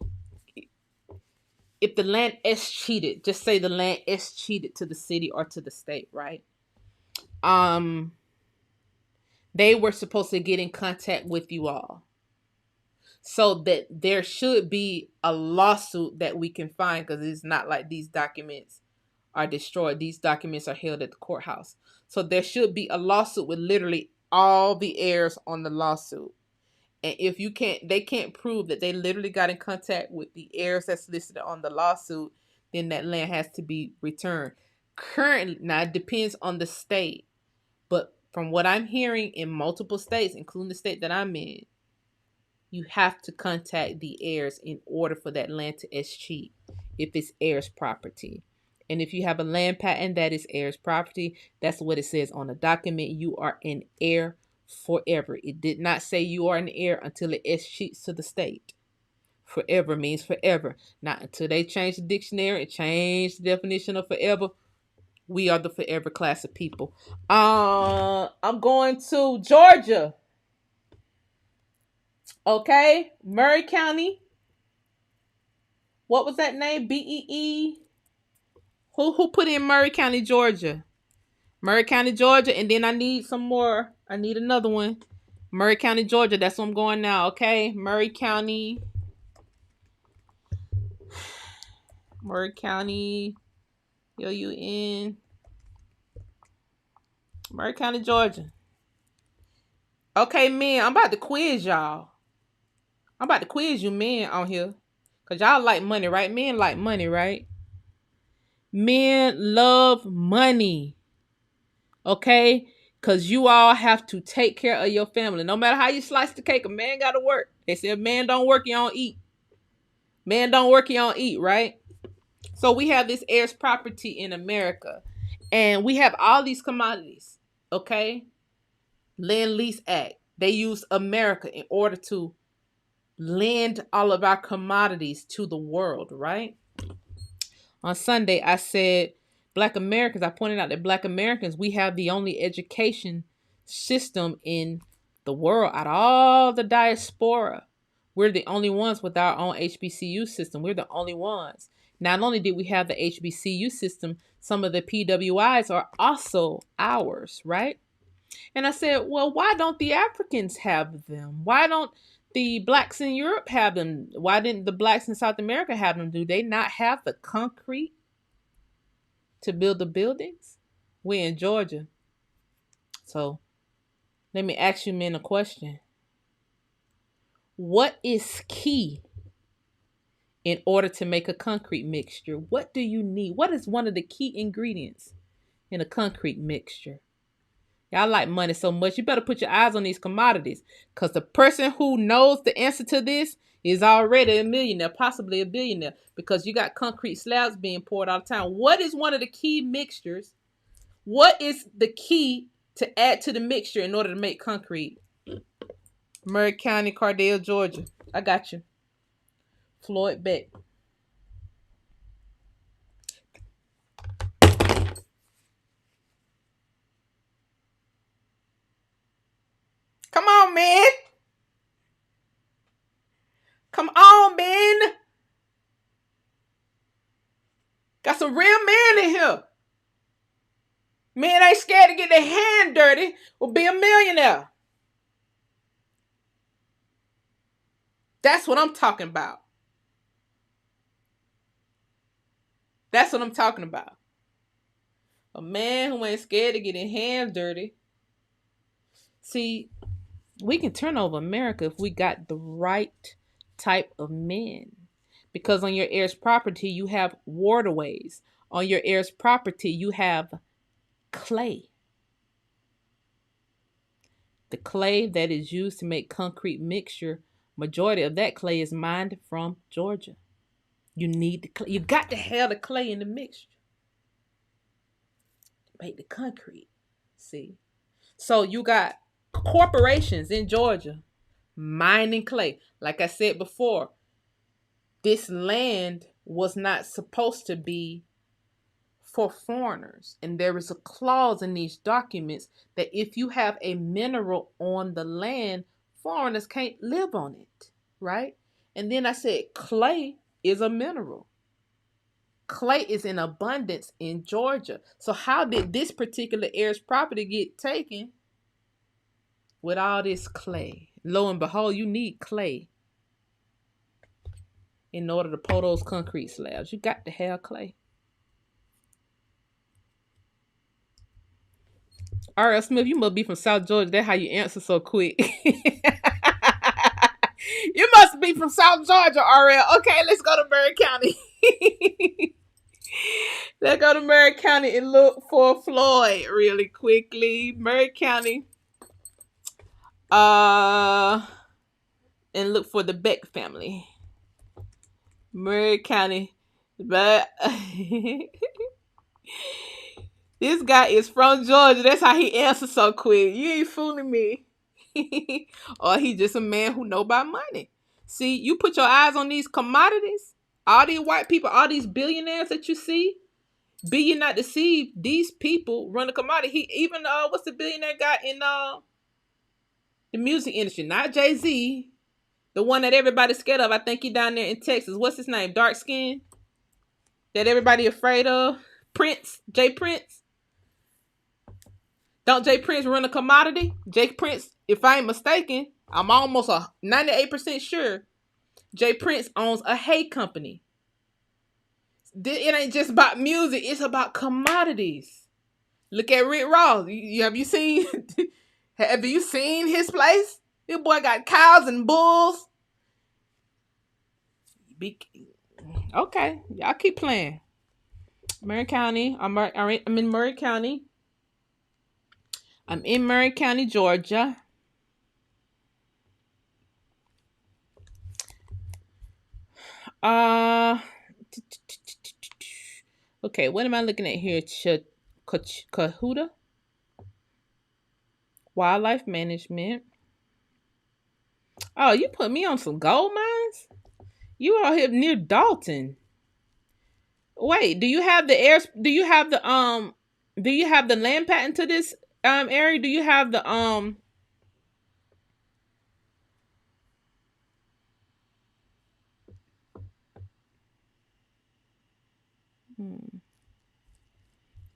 if the land is cheated, just say the land is cheated to the city or to the state, right? They were supposed to get in contact with you all, so that there should be a lawsuit that we can find, because it's not like these documents are destroyed. These documents are held at the courthouse. So there should be a lawsuit with literally all the heirs on the lawsuit. And if they can't prove that they literally got in contact with the heirs that's listed on the lawsuit, then that land has to be returned. Currently, now it depends on the state, but from what I'm hearing in multiple states, including the state that I'm in, you have to contact the heirs in order for that land to escheat if it's heirs property. And if you have a land patent that is heirs property, that's what it says on the document. You are an heir forever. It did not say you are an heir until it escheats to the state. Forever means forever. Not until they change the dictionary and change the definition of forever. We are the forever class of people. I'm going to Georgia. Okay, Murray County. What was that name? BEE. Who put in Murray County, Georgia? Murray County, Georgia, and then I need some more. I need another one. Murray County, Georgia. That's where I'm going now. Okay, Murray County. Murray County. UN. Murray County, Georgia. Okay, men, I'm about to quiz y'all. I'm about to quiz you men on here. Because y'all like money, right? Men like money, right? Men love money. Okay? Because you all have to take care of your family. No matter how you slice the cake, a man got to work. They say if man don't work, you don't eat. Man don't work, you don't eat, right? So we have this heirs property in America. And we have all these commodities. Okay? Land Lease Act. They use America in order to lend all of our commodities to the world, right? On Sunday, I said Black Americans, I pointed out that Black Americans, we have the only education system in the world out of all the diaspora. We're the only ones with our own HBCU system. We're the only ones. Not only did we have the HBCU system, some of the PWIs are also ours, right? And I said, well, why don't the Africans have them? Why don't the blacks in Europe have them? Why didn't the blacks in South America have them? Do they not have the concrete to build the buildings? We're in Georgia. So let me ask you men a question. What is key in order to make a concrete mixture? What do you need? What is one of the key ingredients in a concrete mixture? Y'all like money so much, you better put your eyes on these commodities. Because the person who knows the answer to this is already a millionaire, possibly a billionaire. Because you got concrete slabs being poured all the time. What is one of the key mixtures? What is the key to add to the mixture in order to make concrete? Murray County, Cardale, Georgia. I got you. Floyd Beck. Come on, man. Come on, man. Got some real men in here. Men ain't scared to get their hand dirty or be a millionaire. That's what I'm talking about. That's what I'm talking about. A man who ain't scared to get his hands dirty. See, we can turn over America if we got the right type of men. Because on your heirs property, you have waterways. On your heirs property, you have clay. The clay that is used to make concrete mixture, majority of that clay is mined from Georgia. You need the clay. You got to have the clay in the mixture. Make the concrete. See? So you got corporations in Georgia mining clay. Like I said before, this land was not supposed to be for foreigners. And there is a clause in these documents that if you have a mineral on the land, foreigners can't live on it, right? And then I said clay is a mineral. Clay is in abundance in Georgia. So how did this particular heirs property get taken with all this clay? Lo and behold, you need clay in order to pour those concrete slabs. You got to have clay. R.L. Smith, you must be from South Georgia. That's how you answer so quick. You must be from South Georgia, R.L. Okay, let's go to Murray County. Let's go to Murray County and look for Floyd really quickly. Murray County. And look for the Beck family. Murray County. But this guy is from Georgia. That's how he answers so quick. You ain't fooling me. Or he just a man who know about money. See, you put your eyes on these commodities. All these white people, all these billionaires that you see, be you not deceived. These people run a commodity. Even what's the billionaire guy in the music industry? Not Jay-Z, the one that everybody's scared of. I think he down there in Texas. What's his name? Dark skin that everybody afraid of. Prince, Jay Prince. Don't Jay Prince run a commodity? Jay Prince, if I ain't mistaken, I'm almost 98% sure Jay Prince owns a hay company. It ain't just about music, it's about commodities. Look at Rick Ross. Have you seen have you seen his place? This boy got cows and bulls. Okay, y'all keep playing. Murray County. I'm in Murray County. I'm in Murray County, Georgia. Okay, what am I looking at here? Cahuta? Wildlife management. Oh, you put me on some gold mines? You out here near Dalton. Wait, do you have the land patent to this area? Do you have the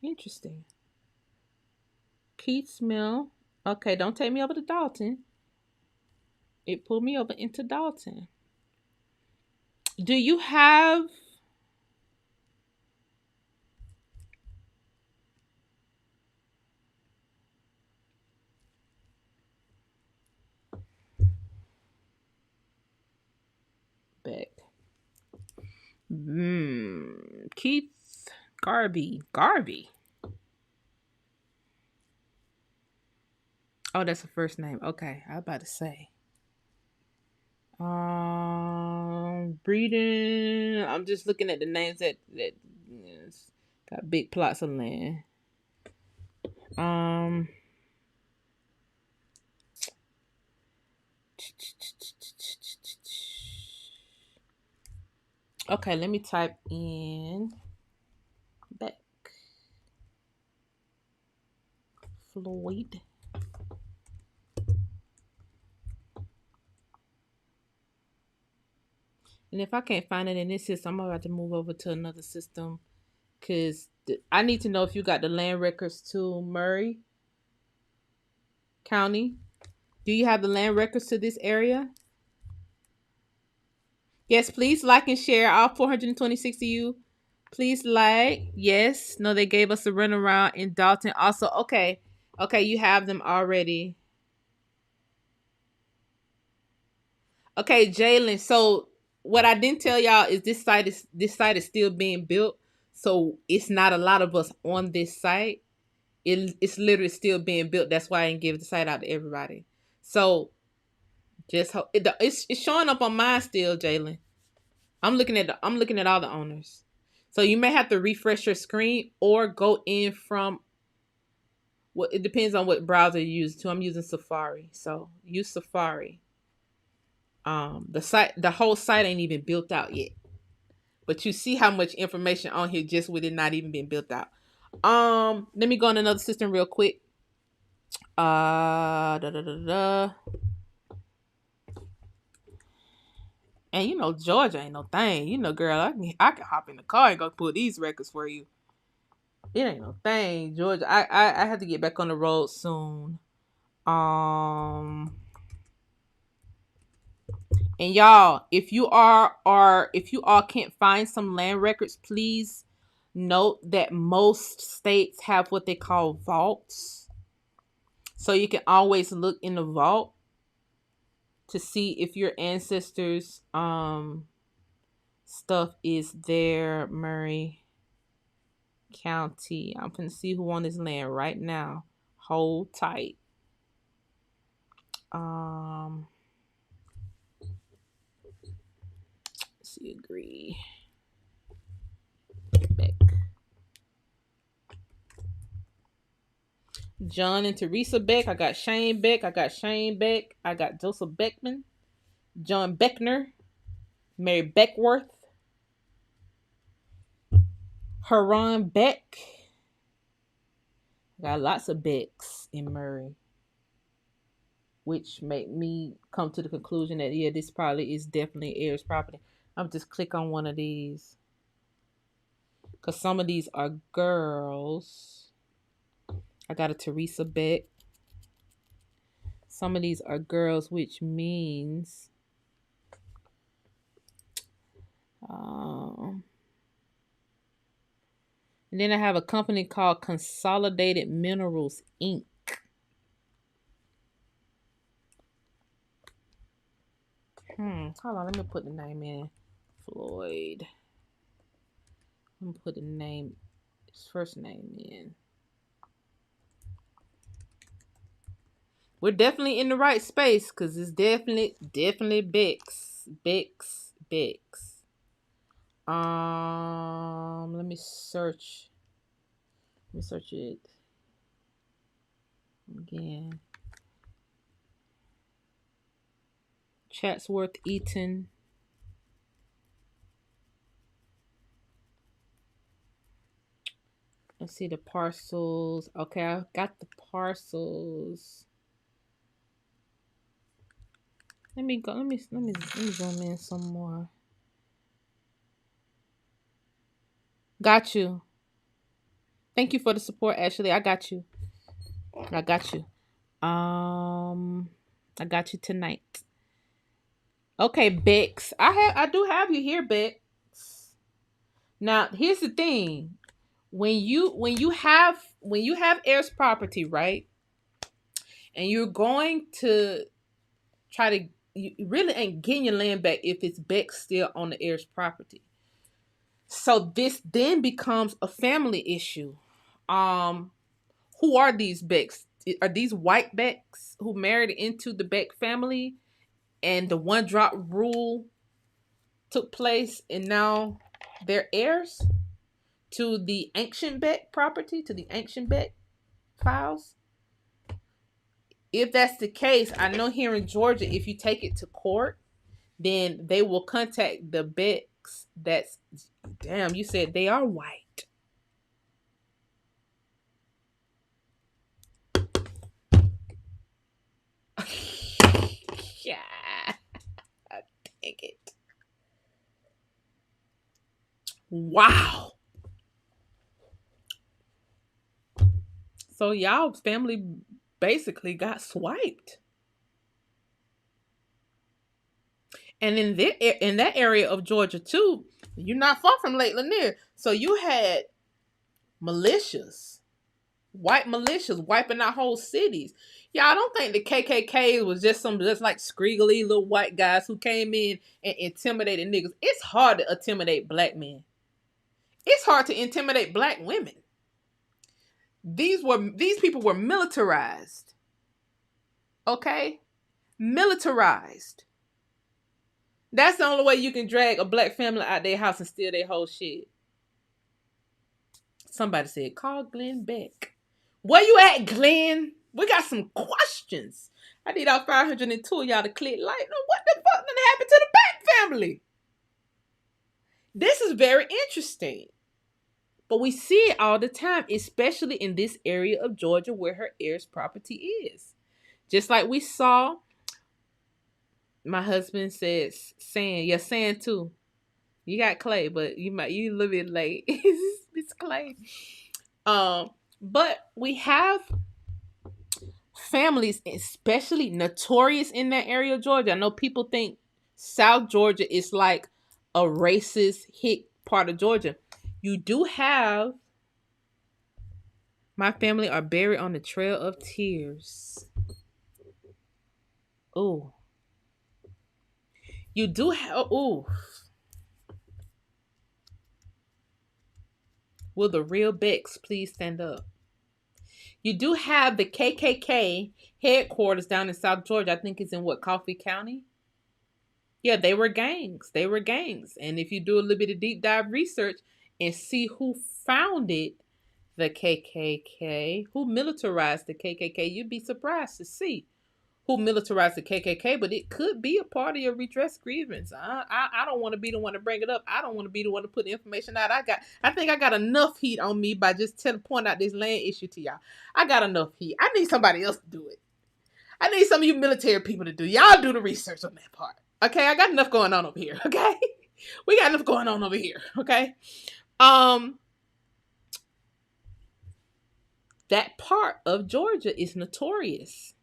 Interesting. Keats Mill. Okay, don't take me over to Dalton. It pulled me over into Dalton. Do you have back? Keith Garvey. Oh, that's a first name. Okay, I was about to say. Breeding. I'm just looking at the names that got big plots of land. Okay, let me type in back Floyd. And if I can't find it in this system, I'm about to move over to another system because I need to know if you got the land records to Murray County. Do you have the land records to this area? Yes, please like and share. All 426 of you. Please like. Yes. No, they gave us a run around in Dalton. Also, okay. Okay, you have them already. Okay, Jalen. So what I didn't tell y'all is this site is still being built. So it's not a lot of us on this site. It's literally still being built. That's why I didn't give the site out to everybody. So just it's showing up on mine still, Jalen. I'm looking at all the owners. So you may have to refresh your screen or go in from it depends on what browser you use too. I'm using Safari. So use Safari. The whole site ain't even built out yet. But you see how much information on here just with it not even being built out. Let me go on another system real quick. And you know, Georgia ain't no thing. You know, girl, I can hop in the car and go pull these records for you. It ain't no thing, Georgia. I have to get back on the road soon. And y'all, if you all can't find some land records, please note that most states have what they call vaults. So you can always look in the vault to see if your ancestors stuff is there. Murray County. I'm gonna see who on this land right now. Hold tight. Let's see, agree. Back. John and Teresa Beck. I got Shane Beck. I got Joseph Beckman. John Beckner, Mary Beckworth, Haran Beck. Got lots of Becks in Murray, which made me come to the conclusion that yeah, this probably is definitely heirs property. I'm just click on one of these because some of these are girls. I got a Teresa Beck. Some of these are girls, which means and then I have a company called Consolidated Minerals Inc. Hold on, let me put the name in. Floyd. I'm gonna put the name, his first name in. We're definitely in the right space because it's definitely Bex. Let me search. Let me search it again. Chatsworth Eaton. Let's see the parcels. Okay, I got the parcels. Let me go. Let me zoom in some more. Got you. Thank you for the support, Ashley. I got you. I got you. I got you tonight. Okay, Bex. I do have you here, Bex. Now, here's the thing. When you have heirs property, right? And you're going to try to, you really ain't getting your land back if it's Bex still on the heirs property. So this then becomes a family issue. Who are these Becks? Are these white Becks who married into the Beck family and the one drop rule took place and now they're heirs to the ancient Beck property, to the ancient Beck files? If that's the case, I know here in Georgia, if you take it to court, then they will contact the Becks that's, damn, you said they are white. Yeah. Dang it. Wow. So y'all family basically got swiped. And in that area of Georgia too, you're not far from Lake Lanier. So you had militias, white militias wiping out whole cities. Yeah, I don't think the KKK was just like screegly little white guys who came in and intimidated niggas. It's hard to intimidate black men. It's hard to intimidate black women. These people were militarized. Okay? Militarized. That's the only way you can drag a black family out their house and steal their whole shit. Somebody said, call Glenn Beck. Where you at, Glenn? We got some questions. I need all 502 of y'all to click like. No, what the fuck done happened to the Beck family? This is very interesting. But we see it all the time, especially in this area of Georgia where her heirs property is. Just like we saw, my husband says, saying too. You got Clay, but you a little bit late. It's Clay. But we have families, especially notorious in that area of Georgia. I know people think South Georgia is like a racist hit part of Georgia. You do have my family are buried on the Trail of Tears. Oh. You do have, oh. Will the real Becks please stand up? You do have the KKK headquarters down in South Georgia. I think it's in Coffee County? Yeah, they were gangs. And if you do a little bit of deep dive research and see who founded the KKK, who militarized the KKK, you'd be surprised to see who militarized the KKK, but it could be a part of your redress grievance. I don't want to be the one to bring it up. I don't want to be the one to put the information out. I think I got enough heat on me by just point out this land issue to y'all. I got enough heat. I need somebody else to do it. I need some of you military people to do. Y'all do the research on that part. Okay, I got enough going on over here. Okay, we got enough going on over here. Okay, that part of Georgia is notorious.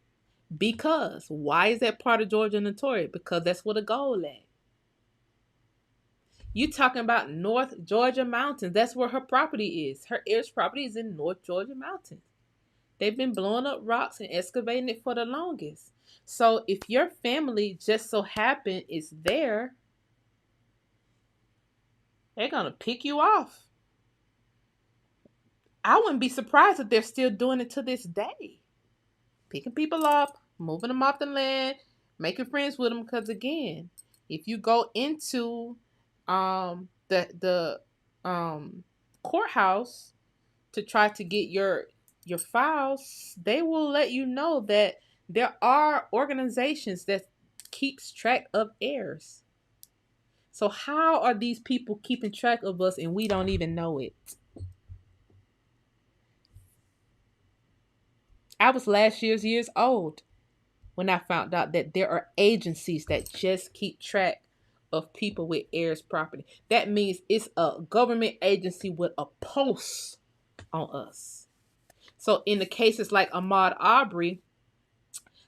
Because why is that part of Georgia notorious? Because that's where the gold at. You talking about North Georgia mountains. That's where her property is. Her heirs' property is in North Georgia mountains. They've been blowing up rocks and excavating it for the longest. So if your family just so happened is there, they're going to pick you off. I wouldn't be surprised if they're still doing it to this day. Picking people up, moving them off the land, making friends with them. Because again, if you go into the courthouse to try to get your files, they will let you know that there are organizations that keeps track of heirs. So how are these people keeping track of us and we don't even know it? I was last years old when I found out that there are agencies that just keep track of people with heirs property. That means it's a government agency with a pulse on us. So in the cases like Ahmaud Arbery,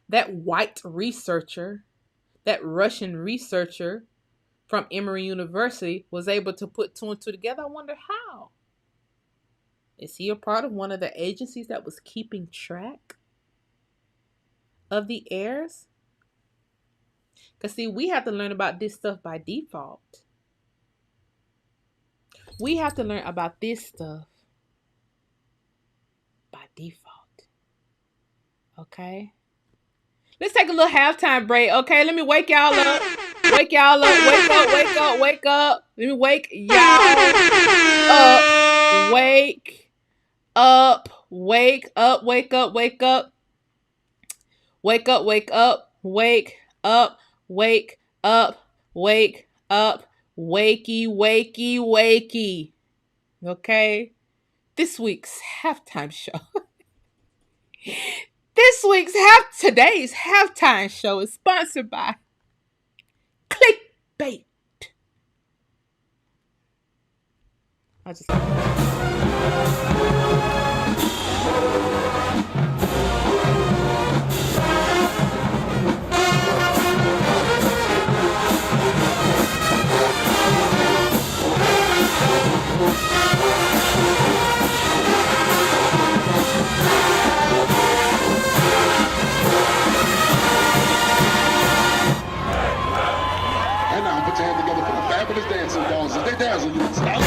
that white researcher, that Russian researcher from Emory University was able to put two and two together. I wonder how. Is he a part of one of the agencies that was keeping track of the heirs? Because see, we have to learn about this stuff by default. We have to learn about this stuff by default. Okay? Let's take a little halftime break, okay? Let me wake y'all up. Wake y'all up. Wake up, wake up, wake up. Let me wake y'all up. Wake up. Wake up, wake up, wake up. Wake up, wake up, wake up, wake up, wake up, wakey, wakey, wakey. Okay? This week's halftime show. Today's halftime show is sponsored by Clickbait.
Put your hand together for the fabulous dancing dolls as they dazzle you in style.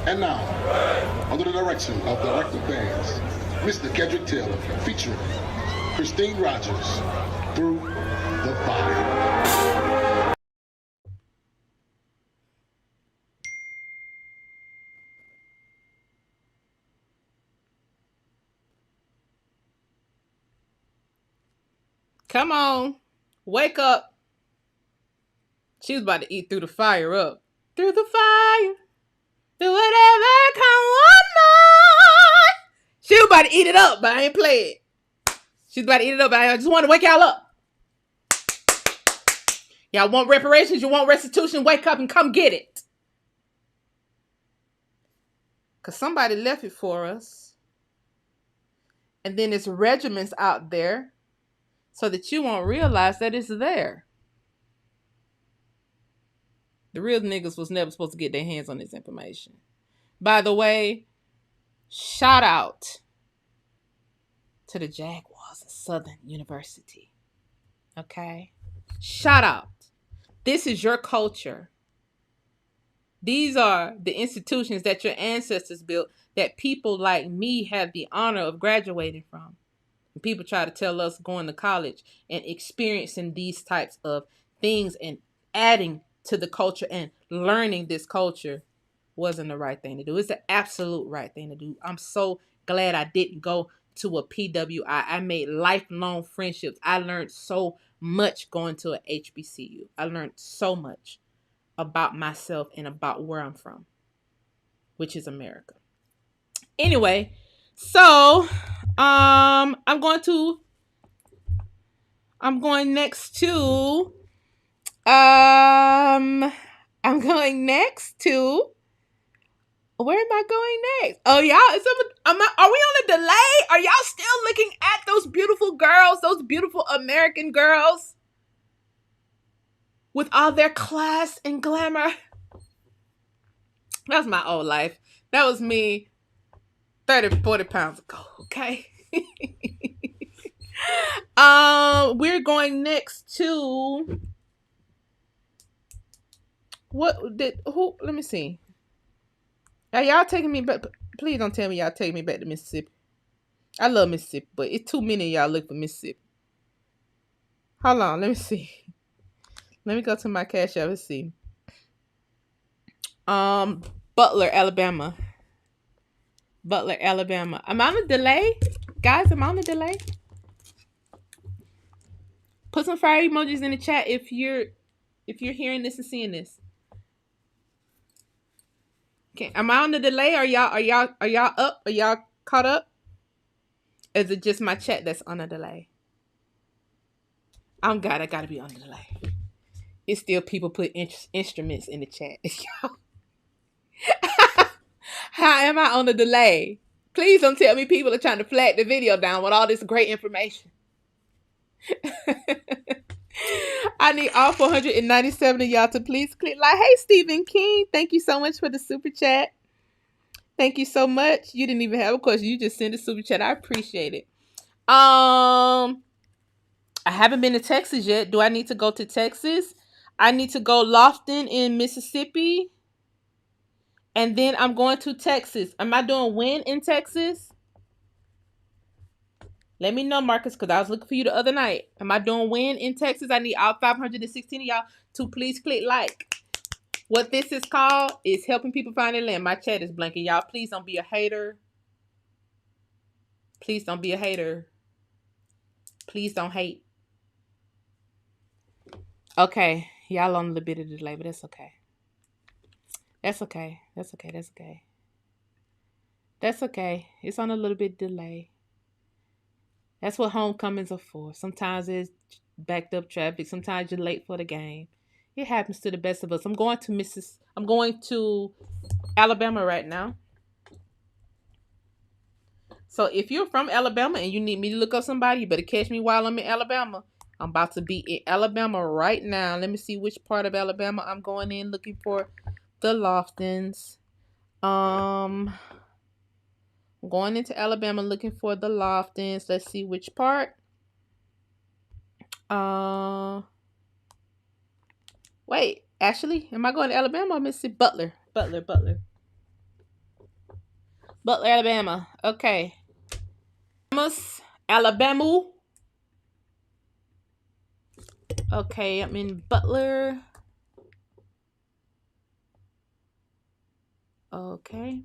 And now, under the direction of Director Bands, Mr. Kedrick Taylor, featuring Christine Rogers, Through the Fire.
Come on. Wake up. She was about to eat through the fire up. Through the fire. Through whatever, come one more. She was about to eat it up, but I ain't play it. She's about to eat it up, but I just want to wake y'all up. Y'all want reparations? You want restitution? Wake up and come get it. Because somebody left it for us. And then there's regiments out there so that you won't realize that it's there. The real niggas was never supposed to get their hands on this information. By the way, shout out to the Jaguars of Southern University. Okay? Shout out. This is your culture. These are the institutions that your ancestors built that people like me have the honor of graduating from. And people try to tell us going to college and experiencing these types of things and adding to the culture and learning this culture wasn't the right thing to do. It's the absolute right thing to do. I'm so glad I didn't go to a PWI. I made lifelong friendships. I learned so much going to a HBCU. I learned so much about myself and about where I'm from, which is America. Anyway, so I'm going next to where am I going next? Oh, y'all, are we on a delay? Are y'all still looking at those beautiful girls, those beautiful American girls with all their class and glamour? That was my old life. That was me 30, 40 pounds ago, okay? We're going next to let me see. Are y'all taking me back? Please don't tell me y'all taking me back to Mississippi. I love Mississippi, but it's too many of y'all look for Mississippi. Hold on, let me see. Let me go to my cash app and see. Butler, Alabama. Butler, Alabama. Am I on a delay? Guys, am I on a delay? Put some fire emojis in the chat if you're hearing this and seeing this. Okay, am I on the delay? Are y'all up? Are y'all caught up? Is it just my chat that's on a delay? I gotta be on the delay. It's still people put instruments in the chat. How am I on the delay? Please don't tell me people are trying to flag the video down with all this great information. I need all 497 of y'all to please click like. Hey, Stephen King, thank you so much for the super chat. Thank you so much. You didn't even have a question. You just sent a super chat. I appreciate it. I haven't been to Texas yet. Do I need to go to Texas? I need to go Lofton in Mississippi. And then I'm going to Texas. Am I doing when in Texas? Let me know, Marcus, because I was looking for you the other night. Am I doing when in Texas? I need all 516 of y'all to please click like. What this is called is helping people find their land. My chat is blanking. Y'all, please don't be a hater. Please don't be a hater. Please don't hate. Okay. Y'all on a little bit of delay, but that's okay. That's okay. That's okay. That's okay. That's okay. It's on a little bit delay. That's what homecomings are for. Sometimes it's backed up traffic. Sometimes you're late for the game. It happens to the best of us. I'm going to Alabama right now. So if you're from Alabama and you need me to look up somebody, you better catch me while I'm in Alabama. I'm about to be in Alabama right now. Let me see which part of Alabama I'm going in looking for the Loftons. I'm going into Alabama looking for the Loftons. Let's see which part. Wait, actually, am I going to Alabama or Mississippi? Butler, Alabama. Okay. Alabama. Okay, I'm in Butler. Okay.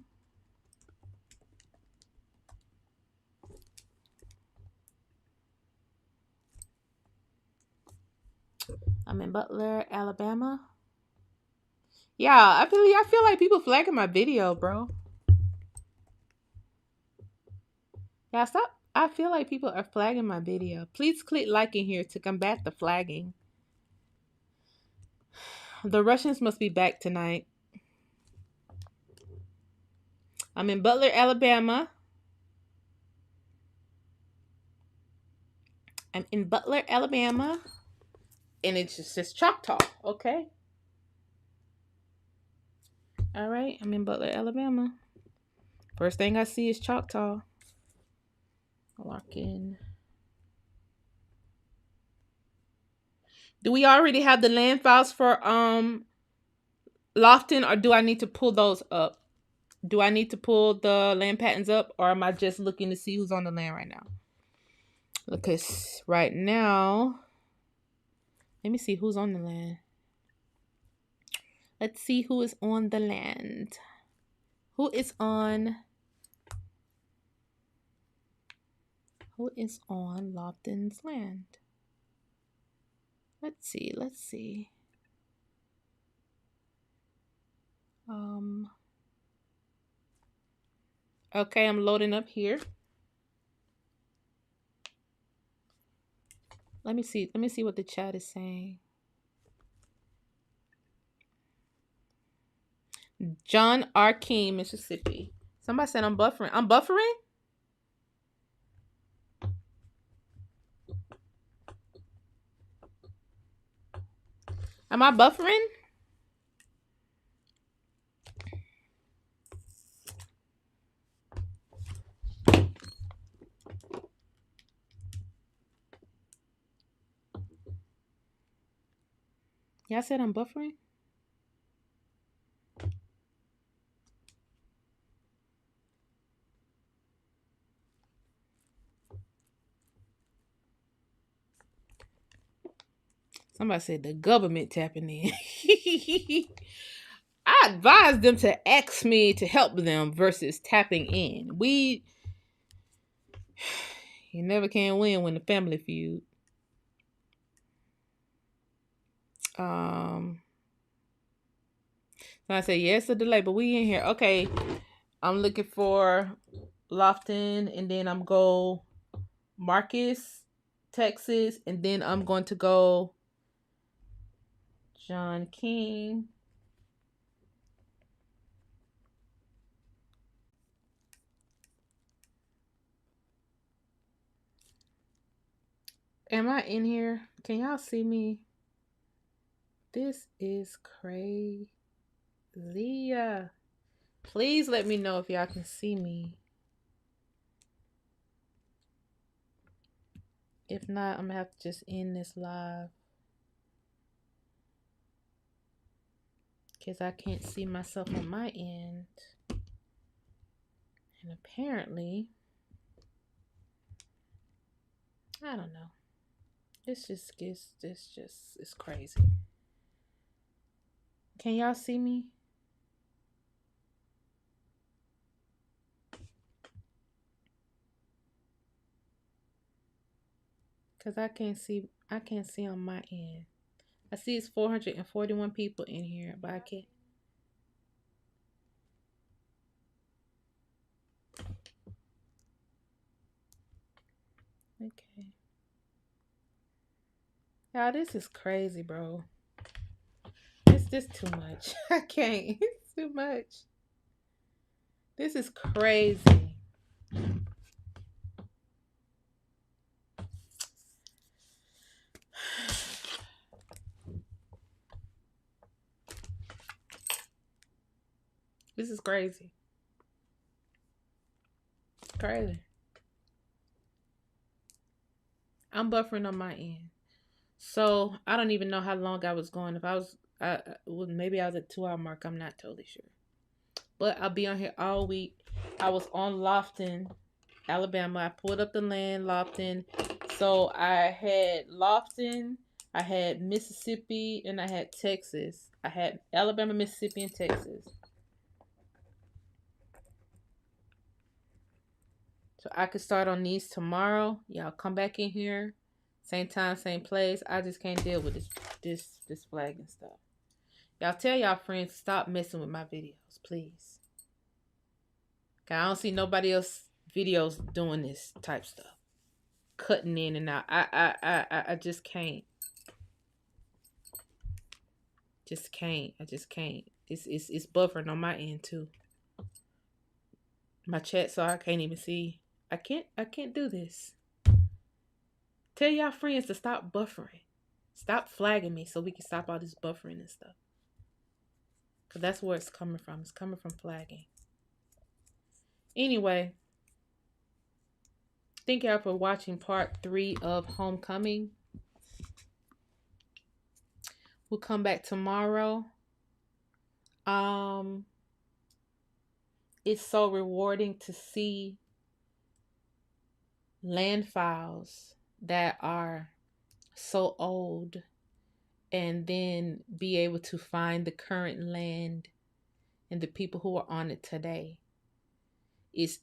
I'm in Butler, Alabama. Yeah, I feel like people flagging my video, bro. Yeah, stop. I feel like people are flagging my video. Please click like in here to combat the flagging. The Russians must be back tonight. I'm in Butler, Alabama. I'm in Butler, Alabama. And it just says Choctaw, okay? All right, I'm in Butler, Alabama. First thing I see is Choctaw. Lock in. Do we already have the land files for Lofton, or do I need to pull those up? Do I need to pull the land patents up, or am I just looking to see who's on the land right now? Because right now, let me see who's on the land. Let's see who is on the land. Who is on Lofton's land? Let's see. Okay, I'm loading up here. Let me see what the chat is saying. John R. King, Mississippi. Somebody said I'm buffering. I'm buffering? Am I buffering? Y'all said I'm buffering? Somebody said the government tapping in. I advise them to ask me to help them versus tapping in. You never can win when the family feud. So I say yes, a delay, but we in here. Okay, I'm looking for Lofton, and then I'm go Marcus, Texas, and then I'm going to go John King. Am I in here? Can y'all see me? This is crazy. Please let me know if y'all can see me. If not, I'm gonna have to just end this live. Because I can't see myself on my end. And apparently, I don't know. It's crazy. Can y'all see me? Because I can't see on my end. I see it's 441 people in here, but I can't. Okay. Y'all, this is crazy, bro. It's just too much. I can't. It's too much. This is crazy. This is crazy. Crazy. I'm buffering on my end. So I don't even know how long I was going. If I was, maybe I was at 2 hour mark. I'm not totally sure. But I'll be on here all week. I was on Lofton, Alabama. I pulled up the land, Lofton. So I had Lofton, I had Mississippi, and I had Texas. I had Alabama, Mississippi, and Texas. So I could start on these tomorrow. Y'all come back in here Same time, same place. I just can't deal with this flagging stuff. Y'all tell y'all friends to stop messing with my videos, please. I don't see nobody else videos doing this type stuff. Cutting in and out. I just can't. Just can't. I just can't. It's buffering on my end too. My chat, so I can't even see. I can't do this. Tell y'all friends to stop buffering. Stop flagging me so we can stop all this buffering and stuff. Because that's where it's coming from. It's coming from flagging. Anyway, thank y'all for watching part 3 of Homecoming. We'll come back tomorrow. It's so rewarding to see land files that are so old and then be able to find the current land and the people who are on it today. It's,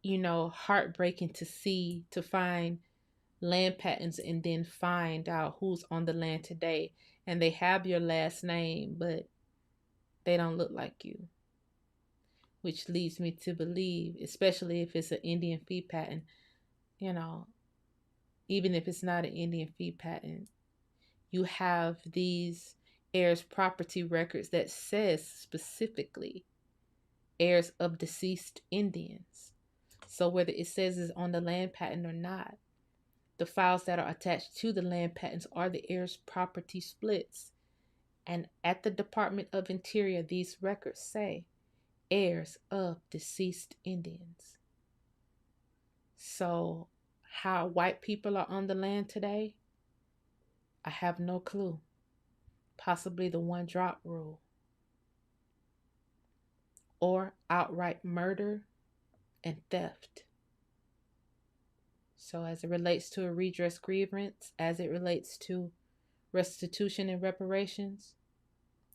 heartbreaking to find land patents and then find out who's on the land today, and they have your last name, but they don't look like you. Which leads me to believe, especially if it's an Indian fee patent, even if it's not an Indian fee patent, you have these heirs property records that says specifically heirs of deceased Indians. So whether it says it's on the land patent or not, the files that are attached to the land patents are the heirs property splits. And at the Department of Interior, these records say heirs of deceased Indians. So how white people are on the land today, I have no clue. Possibly the one drop rule. Or outright murder and theft. So as it relates to a redress grievance, as it relates to restitution and reparations,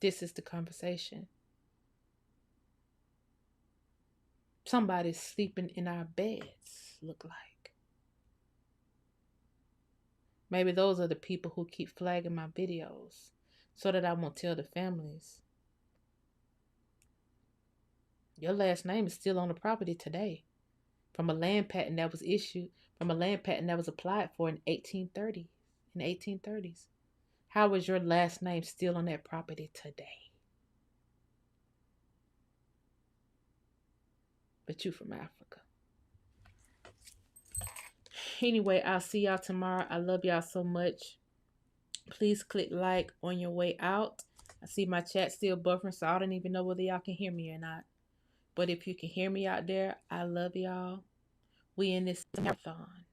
this is the conversation. Somebody's sleeping in our beds, look like. Maybe those are the people who keep flagging my videos so that I won't tell the families. Your last name is still on the property today from a land patent that was issued, from a land patent that was applied for in 1830s. How is your last name still on that property today? But you from Africa. Anyway, I'll see y'all tomorrow. I love y'all so much. Please click like on your way out. I see my chat still buffering, so I don't even know whether y'all can hear me or not. But if you can hear me out there, I love y'all. We in this marathon.